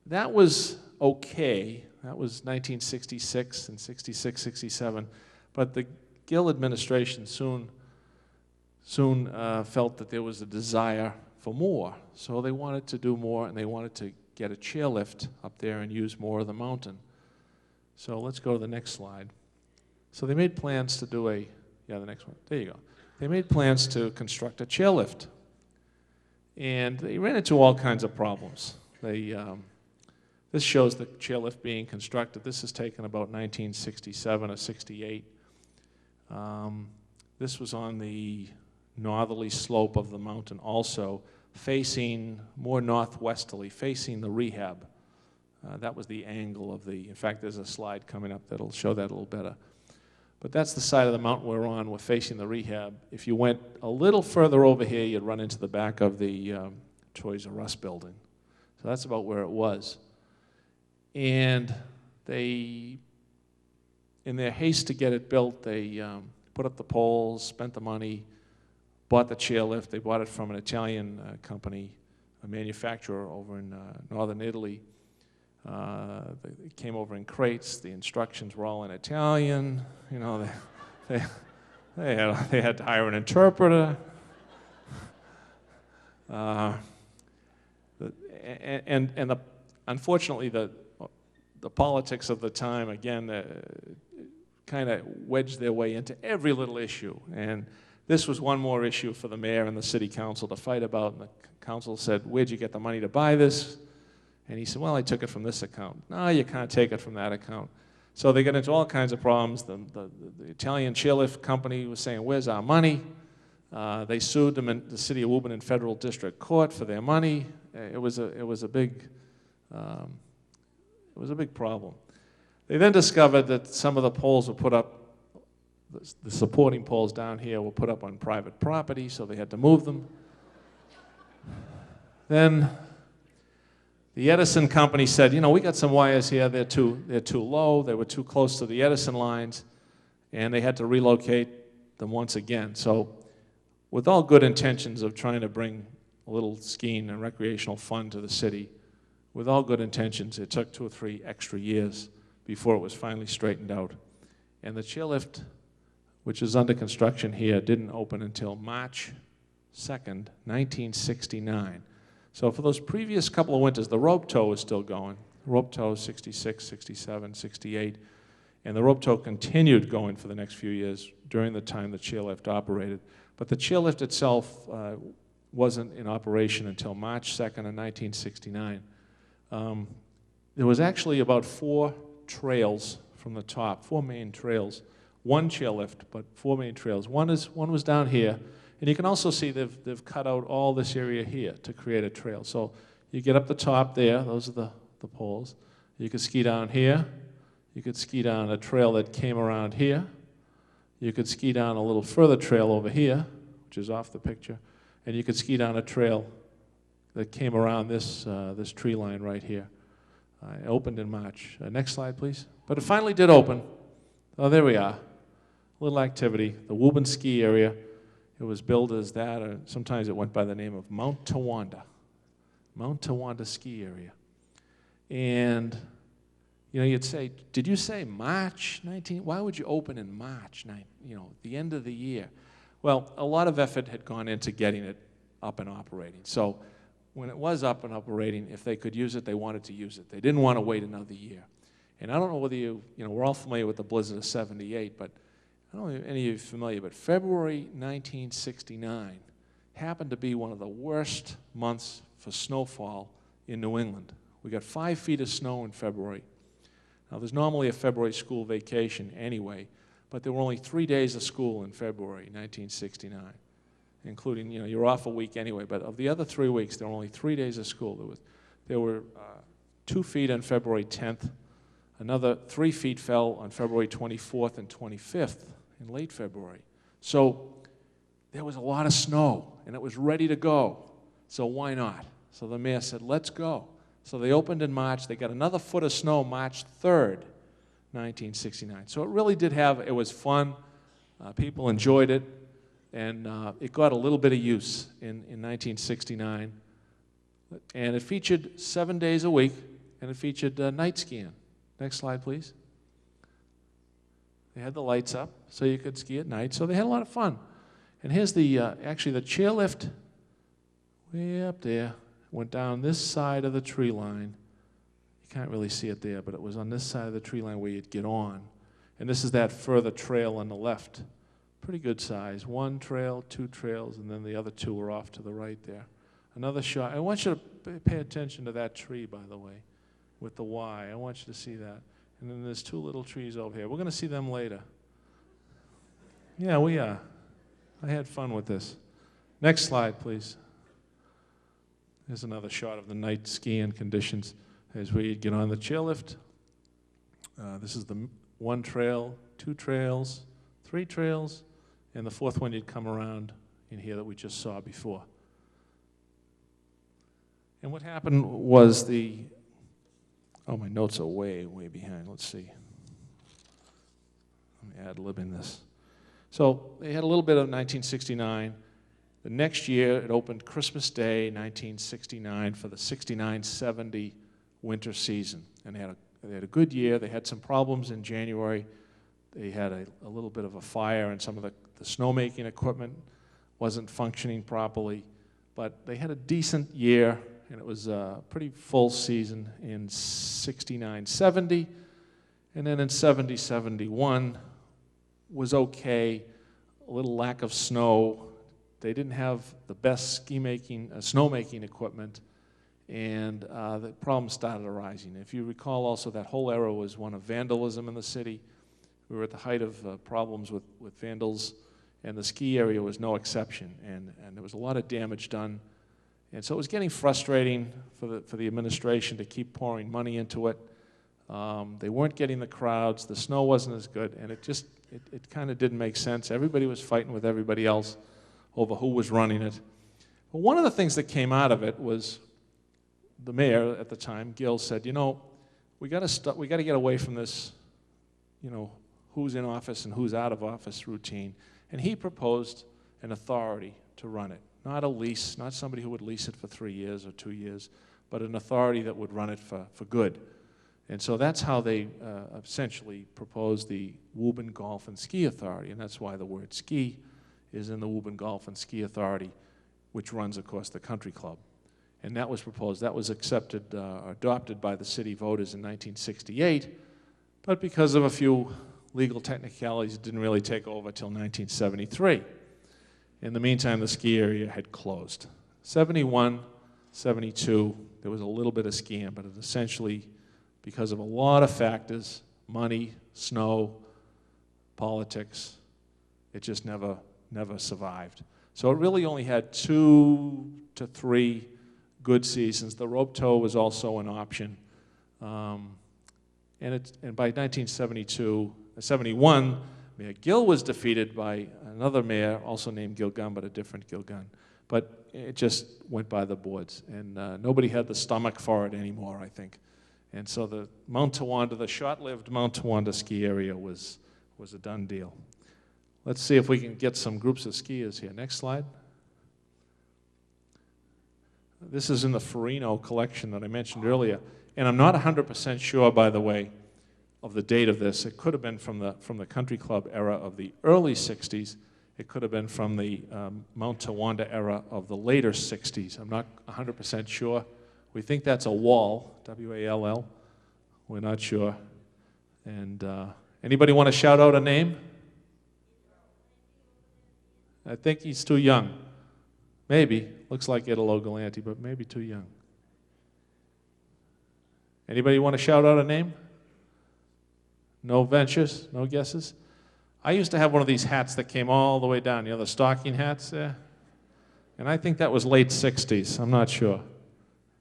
that was okay. That was 1966 and 66, 67. But the Gill administration soon felt that there was a desire for more. So they wanted to do more, and they wanted to get a chairlift up there and use more of the mountain. So let's go to the next slide. So they made plans to do the next one. There you go. They made plans to construct a chairlift. And they ran into all kinds of problems. This shows the chairlift being constructed. This is taken about 1967 or 68. This was on the northerly slope of the mountain also, facing more northwesterly, facing the rehab. That was the angle of in fact, there's a slide coming up that'll show that a little better. But that's the side of the mountain we're on. We're facing the rehab. If you went a little further over here, you'd run into the back of the Toys R Us building. So that's about where it was. And they, in their haste to get it built, they put up the poles, spent the money, bought the chairlift. They bought it from an Italian company, a manufacturer over in northern Italy. It came over in crates. The instructions were all in Italian. You know, they had to hire an interpreter. Unfortunately, the politics of the time, again, kind of wedged their way into every little issue. And this was one more issue for the mayor and the city council to fight about. And the council said, "Where'd you get the money to buy this?" And he said, "Well, I took it from this account." "No, you can't take it from that account." So they got into all kinds of problems. The Italian chairlift company was saying, "Where's our money?" They sued them in the city of Woburn in federal district court for their money. It was a big problem. They then discovered that some of the poles were put up, the supporting poles down here were put up on private property, so they had to move them. Then the Edison company said, "You know, we got some wires here, they're too low, they were too close to the Edison lines," and they had to relocate them once again. So with all good intentions of trying to bring a little skiing and recreational fun to the city, with all good intentions, it took 2 or 3 extra years before it was finally straightened out. And the chairlift, which is under construction here, didn't open until March 2nd, 1969. So for those previous couple of winters, the rope tow was still going. Rope tow 66, 67, 68, and the rope tow continued going for the next few years during the time the chairlift operated. But the chairlift itself wasn't in operation until March 2nd of 1969. There was actually about 4 trails from the top, 4 main trails. 1 chairlift, but 4 main trails. One was down here. And you can also see they've cut out all this area here to create a trail. So you get up the top there, those are the poles. You could ski down here. You could ski down a trail that came around here. You could ski down a little further trail over here, which is off the picture. And you could ski down a trail that came around this tree line right here. It opened in March. Next slide, please. But it finally did open. Oh, there we are. Little activity. The Woburn ski area. It was billed as that, or sometimes it went by the name of Mount Tawanda ski area. And, you know, you'd say, "Did you say March 19? Why would you open in March, the end of the year?" Well, a lot of effort had gone into getting it up and operating. So when it was up and operating, if they could use it, they wanted to use it. They didn't want to wait another year. And I don't know whether we're all familiar with the blizzard of '78, but I don't know if any of you are familiar, but February 1969 happened to be one of the worst months for snowfall in New England. We got 5 feet of snow in February. Now, there's normally a February school vacation anyway, but there were only 3 days of school in February 1969, including, you're off a week anyway, but of the other 3 weeks, there were only 3 days of school. There were 2 feet on February 10th. Another 3 feet fell on February 24th and 25th. In late February. So there was a lot of snow, and it was ready to go. So why not? So the mayor said, "Let's go." So they opened in March. They got another foot of snow March 3rd, 1969. So it really did it was fun. People enjoyed it, and it got a little bit of use in 1969. And it featured 7 days a week, and it featured night skiing. Next slide, please. They had the lights up so you could ski at night, so they had a lot of fun. And here's actually the chairlift way up there, went down this side of the tree line. You can't really see it there, but it was on this side of the tree line where you'd get on. And this is that further trail on the left. Pretty good size. 1 trail, 2 trails, and then the other 2 were off to the right there. Another shot. I want you to pay attention to that tree, by the way, with the Y. I want you to see that. And then there's two little trees over here. We're going to see them later. Yeah, we are. I had fun with this. Next slide, please. Here's another shot of the night skiing conditions as we get on the chairlift. This is the one trail, two trails, three trails, and the fourth one you'd come around in here that we just saw before. And what happened was oh, my notes are way, way behind. Let's see. Let me ad-lib in this. So they had a little bit of 1969. The next year, it opened Christmas Day, 1969, for the 69-70 winter season. And they had a good year. They had some problems in January. They had a little bit of a fire, and some of the snowmaking equipment wasn't functioning properly. But they had a decent year, and it was a pretty full season in 69-70. And then in 70-71 was okay, a little lack of snow. They didn't have the best snowmaking equipment, and the problems started arising. If you recall also, that whole era was one of vandalism in the city. We were at the height of problems with vandals, and the ski area was no exception, and there was a lot of damage done. And so it was getting frustrating for the administration to keep pouring money into it. They weren't getting the crowds, the snow wasn't as good, and it kind of didn't make sense. Everybody was fighting with everybody else over who was running it. But one of the things that came out of it was the mayor at the time, Gill, said, we got to get away from this, who's in office and who's out of office routine. And he proposed an authority to run it. Not a lease, not somebody who would lease it for 3 years or 2 years, but an authority that would run it for good. And so that's how they essentially proposed the Woburn Golf and Ski Authority, and that's why the word ski is in the Woburn Golf and Ski Authority, which runs, of course, the country club. And that was proposed, that was accepted, adopted by the city voters in 1968, but because of a few legal technicalities, it didn't really take over till 1973. In the meantime, the ski area had closed. 71, 72, there was a little bit of skiing, but it essentially, because of a lot of factors, money, snow, politics, it just never survived. So it really only had 2 to 3 good seasons. The rope tow was also an option. And by 1971, Mayor Gill was defeated by another mayor, also named Gilgun, but a different Gilgun. But it just went by the boards, and nobody had the stomach for it anymore, I think. And so the short-lived Mount Tawanda ski area was a done deal. Let's see if we can get some groups of skiers here. Next slide. This is in the Farino collection that I mentioned earlier. And I'm not 100% sure, by the way, of the date of this. It could have been from the country club era of the early 60s. It could have been from the Mount Tawanda era of the later 60s. I'm not 100% sure. We think that's a wall, W-A-L-L. We're not sure. And anybody want to shout out a name? I think he's too young. Maybe. Looks like Italo Galante, but maybe too young. Anybody want to shout out a name? No ventures? No guesses? I used to have one of these hats that came all the way down, the stocking hats there. And I think that was late 60s. I'm not sure.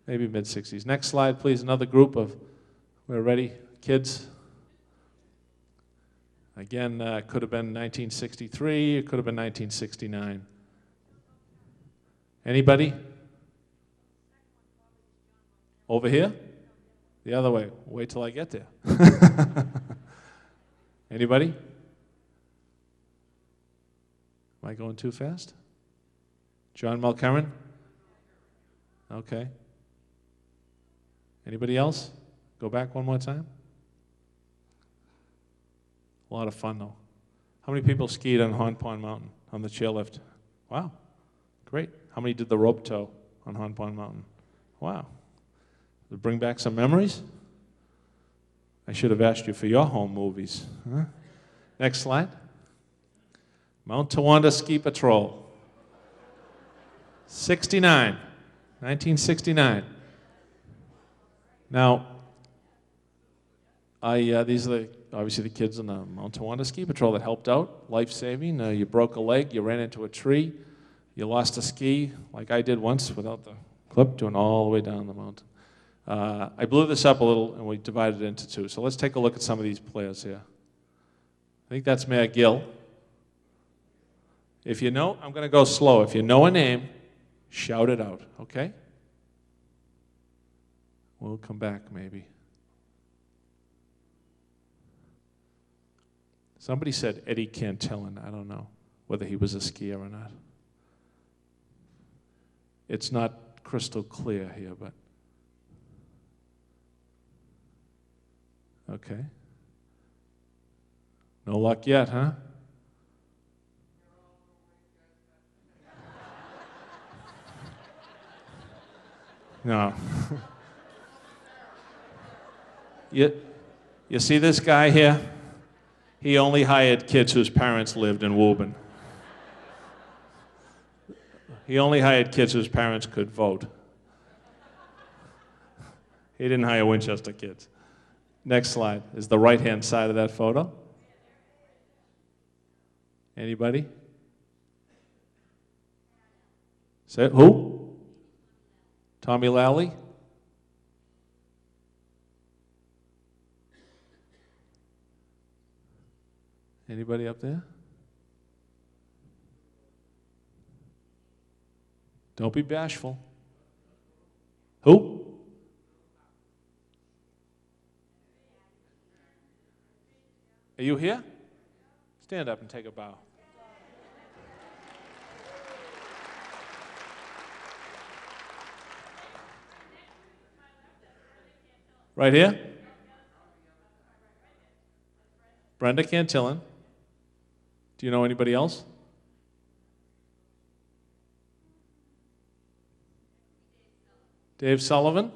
Maybe mid-60s. Next slide, please. Another group of, we're ready, kids. Again, it could have been 1963, it could have been 1969. Anybody? Over here? The other way. Wait till I get there. Anybody? Am I going too fast? John McElhiney? Okay. Anybody else? Go back one more time. A lot of fun, though. How many people skied on Horn Pond Mountain on the chairlift? Wow, great. How many did the rope tow on Horn Pond Mountain? Wow. Does it bring back some memories? I should have asked you for your home movies. Huh? Next slide. Mount Tawanda Ski Patrol. 69. 1969. Now, these are obviously the kids on the Mount Tawanda Ski Patrol that helped out, life-saving. You broke a leg, you ran into a tree, you lost a ski, like I did once without the clip, doing all the way down the mountain. I blew this up a little, and we divided it into two. So let's take a look at some of these players here. I think that's Mayor Gill. If you know, I'm going to go slow. If you know a name, shout it out, okay? We'll come back, maybe. Somebody said Eddie Cantillon. I don't know whether he was a skier or not. It's not crystal clear here, but okay. No luck yet, huh? No. You see this guy here? He only hired kids whose parents lived in Woburn. He only hired kids whose parents could vote. He didn't hire Winchester kids. Next slide is the right-hand side of that photo. Anybody? Say who? Tommy Lally? Anybody up there? Don't be bashful. Who? Are you here? Stand up and take a bow. Right here? Brenda Cantillon. Do you know anybody else? Dave Sullivan?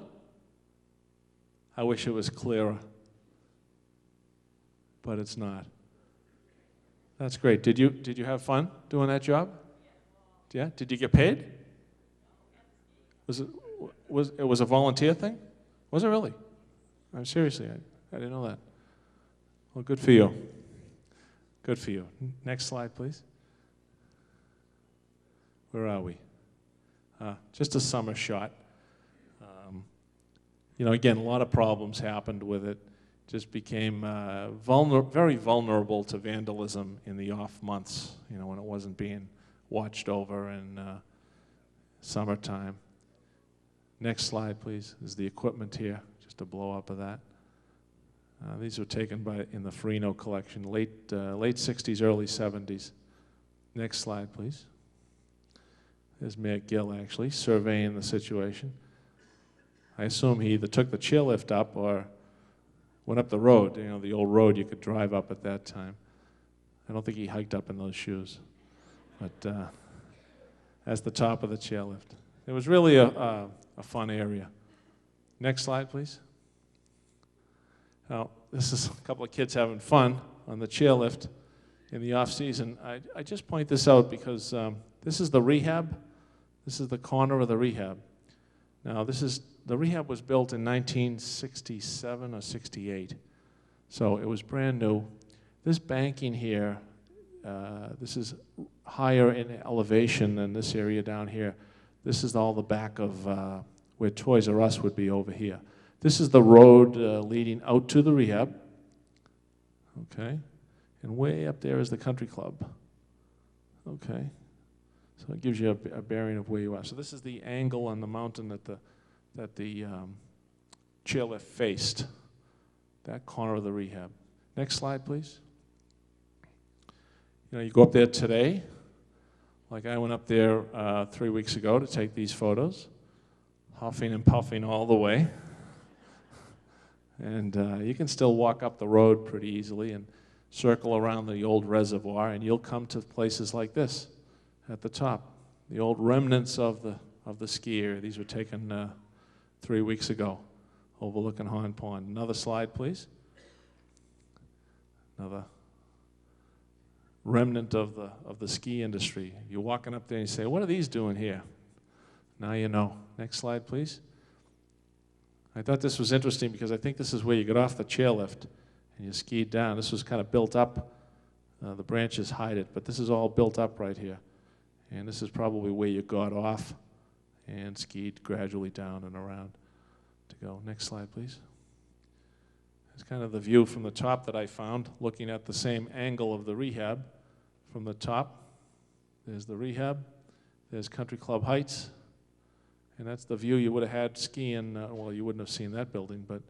I wish it was clearer, but it's not. That's great. Did you have fun doing that job? Yeah? Did you get paid? Was it a volunteer thing? Was it really? I'm seriously, I didn't know that. Well, good for you. Good for you. Next slide, please. Where are we? Just a summer shot. Again, a lot of problems happened with it. Just became very vulnerable to vandalism in the off months, when it wasn't being watched over in summertime. Next slide, please, is the equipment here, just a blow-up of that. These were taken in the Farino collection, late 60s, early 70s. Next slide, please. There's Mayor Gill, actually, surveying the situation. I assume he either took the chairlift up or went up the road, the old road you could drive up at that time. I don't think he hiked up in those shoes, but that's the top of the chairlift. It was really a fun area. Next slide, please. Now, this is a couple of kids having fun on the chairlift in the off-season. I just point this out because this is the rehab. This is the corner of the rehab. Now, the rehab was built in 1967 or 68, so it was brand new. This banking here, this is higher in elevation than this area down here. This is all the back of where Toys R Us would be over here. This is the road leading out to the rehab, okay? And way up there is the country club, okay? So it gives you a bearing of where you are. So this is the angle on the mountain that the chairlift faced, that corner of the rehab. Next slide, please. You go up there today, like I went up there 3 weeks ago to take these photos, huffing and puffing all the way. And you can still walk up the road pretty easily and circle around the old reservoir, and you'll come to places like this at the top, the old remnants of the ski area. These were taken 3 weeks ago, overlooking Horn Pond. Another slide, please. Another remnant of the ski industry. You're walking up there and you say, what are these doing here? Now you know. Next slide, please. I thought this was interesting because I think this is where you got off the chairlift and you skied down. This was kind of built up. The branches hide it, but this is all built up right here. And this is probably where you got off and skied gradually down and around to go. Next slide, please. It's kind of the view from the top that I found, looking at the same angle of the rehab from the top. There's the rehab. There's Country Club Heights. And that's the view you would have had skiing. Well, you wouldn't have seen that building, but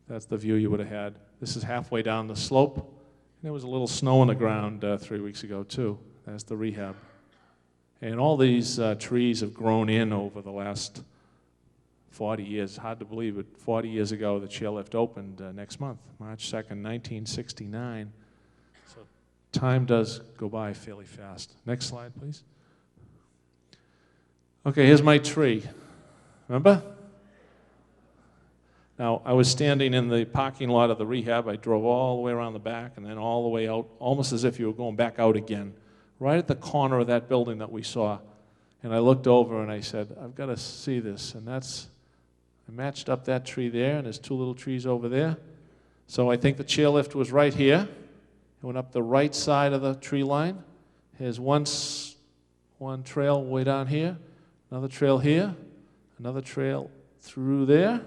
that's the view you would have had. This is halfway down the slope. And there was a little snow on the ground 3 weeks ago, too. That's the rehab. And all these trees have grown in over the last 40 years. Hard to believe it. 40 years ago, the chairlift opened next month, March 2nd, 1969. So time does go by fairly fast. Next slide, please. Okay, here's my tree. Remember? Now, I was standing in the parking lot of the rehab. I drove all the way around the back and then all the way out, almost as if you were going back out again, right at the corner of that building that we saw. And I looked over and I said, I've got to see this. And I matched up that tree there, and there's two little trees over there. So I think the chairlift was right here. It went up the right side of the tree line. Here's one trail way down here, another trail here, another trail through there,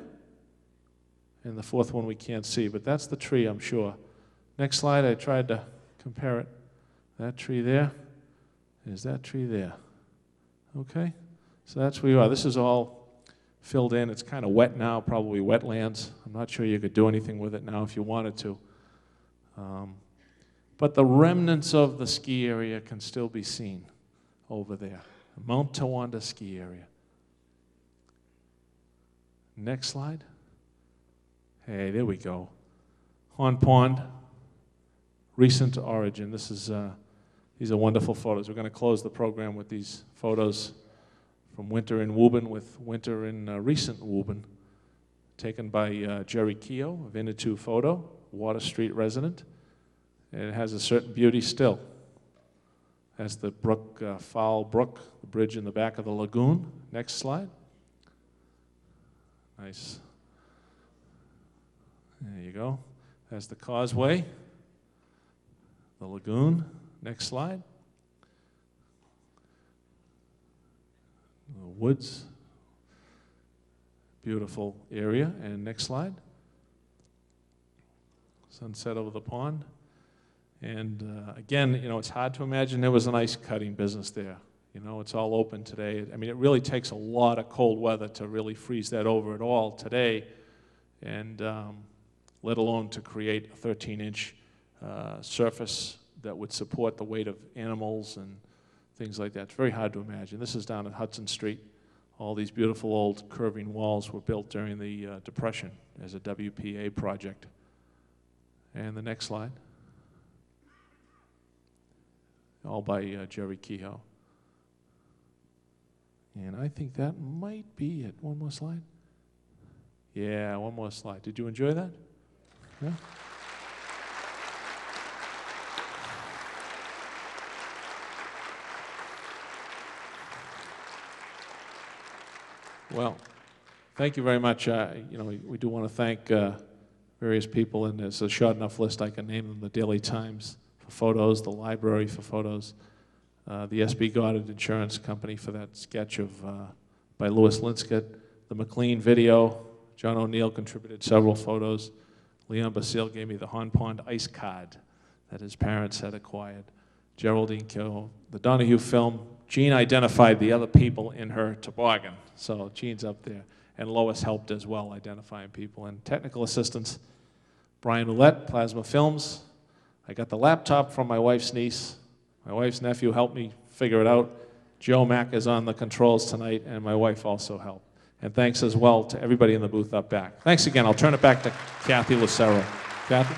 and the fourth one we can't see, but that's the tree, I'm sure. Next slide, I tried to compare it. That tree there is that tree there. Okay, so that's where you are. This is all filled in. It's kind of wet now, probably wetlands. I'm not sure you could do anything with it now if you wanted to. But the remnants of the ski area can still be seen over there. The Mount Towanda ski area. Next slide. Hey, there we go. Horn Pond, recent origin. These are wonderful photos. We're going to close the program with these photos from winter in Woburn with winter in recent Woburn, taken by Jerry Keogh of Innitu Photo, Water Street resident. And it has a certain beauty still. That's the brook, Foul Brook, the bridge in the back of the lagoon. Next slide. Nice. There you go. That's the causeway, the lagoon. Next slide. The woods. Beautiful area. And next slide. Sunset over the pond. And again, you know, it's hard to imagine there was an ice cutting business there. You know, it's all open today. I mean, it really takes a lot of cold weather to really freeze that over at all today, and let alone to create a 13-inch surface that would support the weight of animals and things like that. It's very hard to imagine. This is down at Hudson Street. All these beautiful old curving walls were built during the Depression as a WPA project. And the next slide. All by Jerry Keogh. And I think that might be it. One more slide? Yeah, one more slide. Did you enjoy that? Yeah? Well, thank you very much. You know, we do want to thank various people, and there's a short enough list I can name them: the Daily Times for photos, the Library for photos, the S.B. Goddard Insurance Company for that sketch of by Louis Linscott, the McLean video. John O'Neill contributed several photos. Leon Basile gave me the Horn Pond ice card that his parents had acquired. Geraldine Kill, the Donahue film. Jean identified the other people in her toboggan, so Jean's up there. And Lois helped as well, identifying people. And technical assistance, Brian Ouellette, Plasma Films. I got the laptop from my wife's niece. My wife's nephew helped me figure it out. Joe Mack is on the controls tonight, and my wife also helped. And thanks as well to everybody in the booth up back. Thanks again. I'll turn it back to Kathy Lucero. Kathy?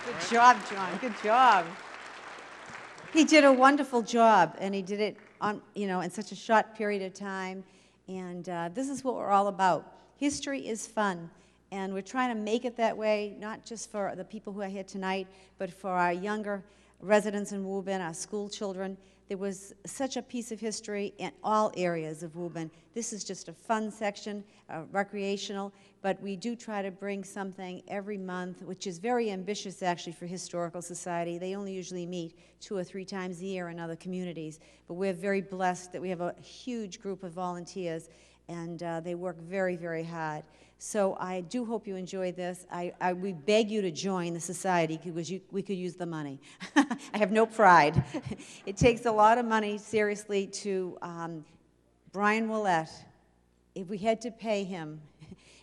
Good job, John. Good job. He did a wonderful job, and he did it on, you know, in such a short period of time. And this is what we're all about. History is fun, and we're trying to make it that way, not just for the people who are here tonight, but for our younger residents in Woburn, our school children. There was such a piece of history in all areas of Woburn. This is just a fun section, recreational, but we do try to bring something every month, which is very ambitious actually for Historical Society. They only usually meet 2 or 3 times a year in other communities, but we're very blessed that we have a huge group of volunteers, and they work very, very hard. So I do hope you enjoy this. We beg you to join the society because we could use the money. I have no pride. It takes a lot of money, seriously, to Brian Willett. If we had to pay him,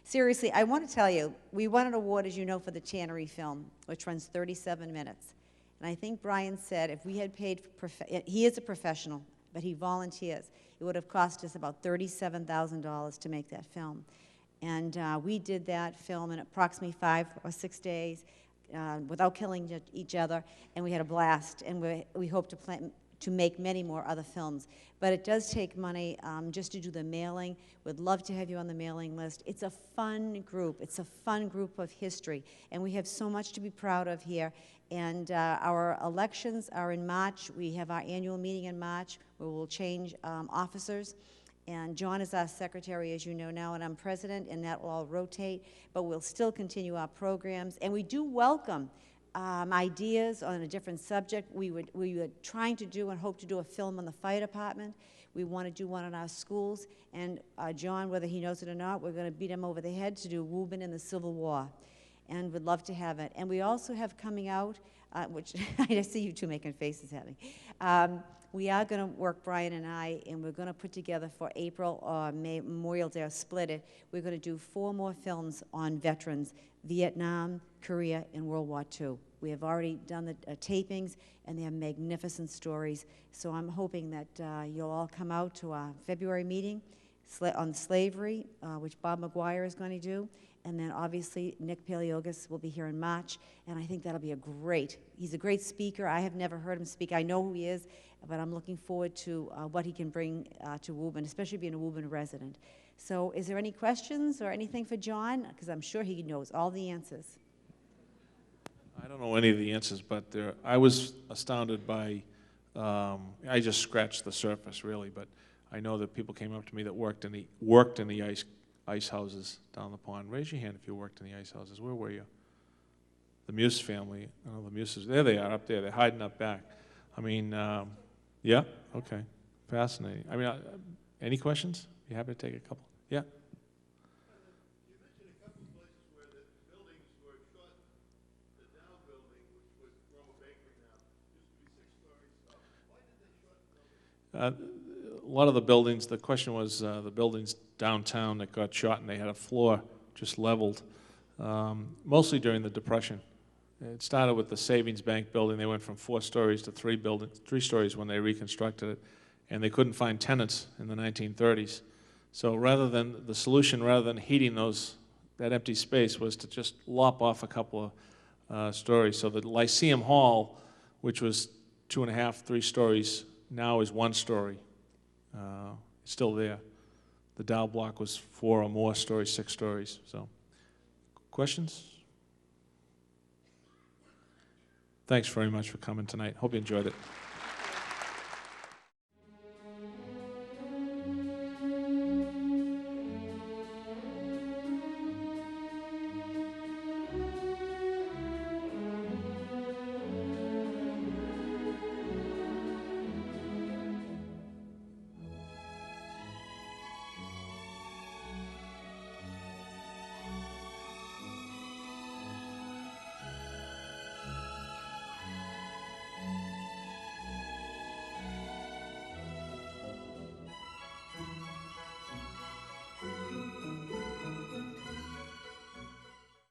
seriously, I want to tell you, we won an award, as you know, for the Tannery film, which runs 37 minutes. And I think Brian said if we had paid, he is a professional, but he volunteers, it would have cost us about $37,000 to make that film. And we did that film in approximately 5 or 6 days without killing each other, and we had a blast. And we hope to make many more other films. But it does take money just to do the mailing. We'd love to have you on the mailing list. It's a fun group. It's a fun group of history, and we have so much to be proud of here. And our elections are in March. We have our annual meeting in March where we'll change officers. And John is our secretary, as you know now, and I'm president, and that will all rotate. But we'll still continue our programs. And we do welcome ideas on a different subject. We were trying to do and hope to do a film on the fire department. We want to do one on our schools. And John, whether he knows it or not, we're going to beat him over the head to do Woburn in the Civil War. And would love to have it. And we also have coming out, which I see you two making faces at me. We are going to work, Brian and I, and we're going to put together for April or May, Memorial Day, or split it. We're going to do 4 more films on veterans, Vietnam, Korea, and World War II. We have already done the tapings, and they are magnificent stories. So I'm hoping that you'll all come out to our February meeting on slavery, which Bob McGuire is going to do. And then obviously Nick Paleogis will be here in March, and I think that'll be he's a great speaker. I have never heard him speak. I know who he is, but I'm looking forward to what he can bring to Woburn, especially being a Woburn resident. So is there any questions or anything for John? Because I'm sure he knows all the answers. I don't know any of the answers, but I was astounded by, I just scratched the surface really, but I know that people came up to me that worked in the ice houses down the pond. Raise your hand if you worked in the ice houses. Where were you? The Muse family. Oh, the Muses. There they are up there. They're hiding up back. I mean, yeah? Okay. Fascinating. I mean, any questions? You happy to take a couple? Yeah? You mentioned a couple of places where the buildings were shot. The Dow building, which was Roma Bakery now, used to be 6 stories up. Why did they shut the building? A lot of the buildings, the question was the buildings downtown that got shot, and they had a floor just leveled, mostly during the Depression. It started with the Savings Bank building. They went from 4 stories to 3 stories when they reconstructed it, and they couldn't find tenants in the 1930s. So the solution, rather than heating that empty space, was to just lop off a couple of stories. So the Lyceum Hall, which was 2.5, 3 stories, now is 1 story. It's still there. The Dow block was 4 or more stories, 6 stories. So, questions? Thanks very much for coming tonight. Hope you enjoyed it.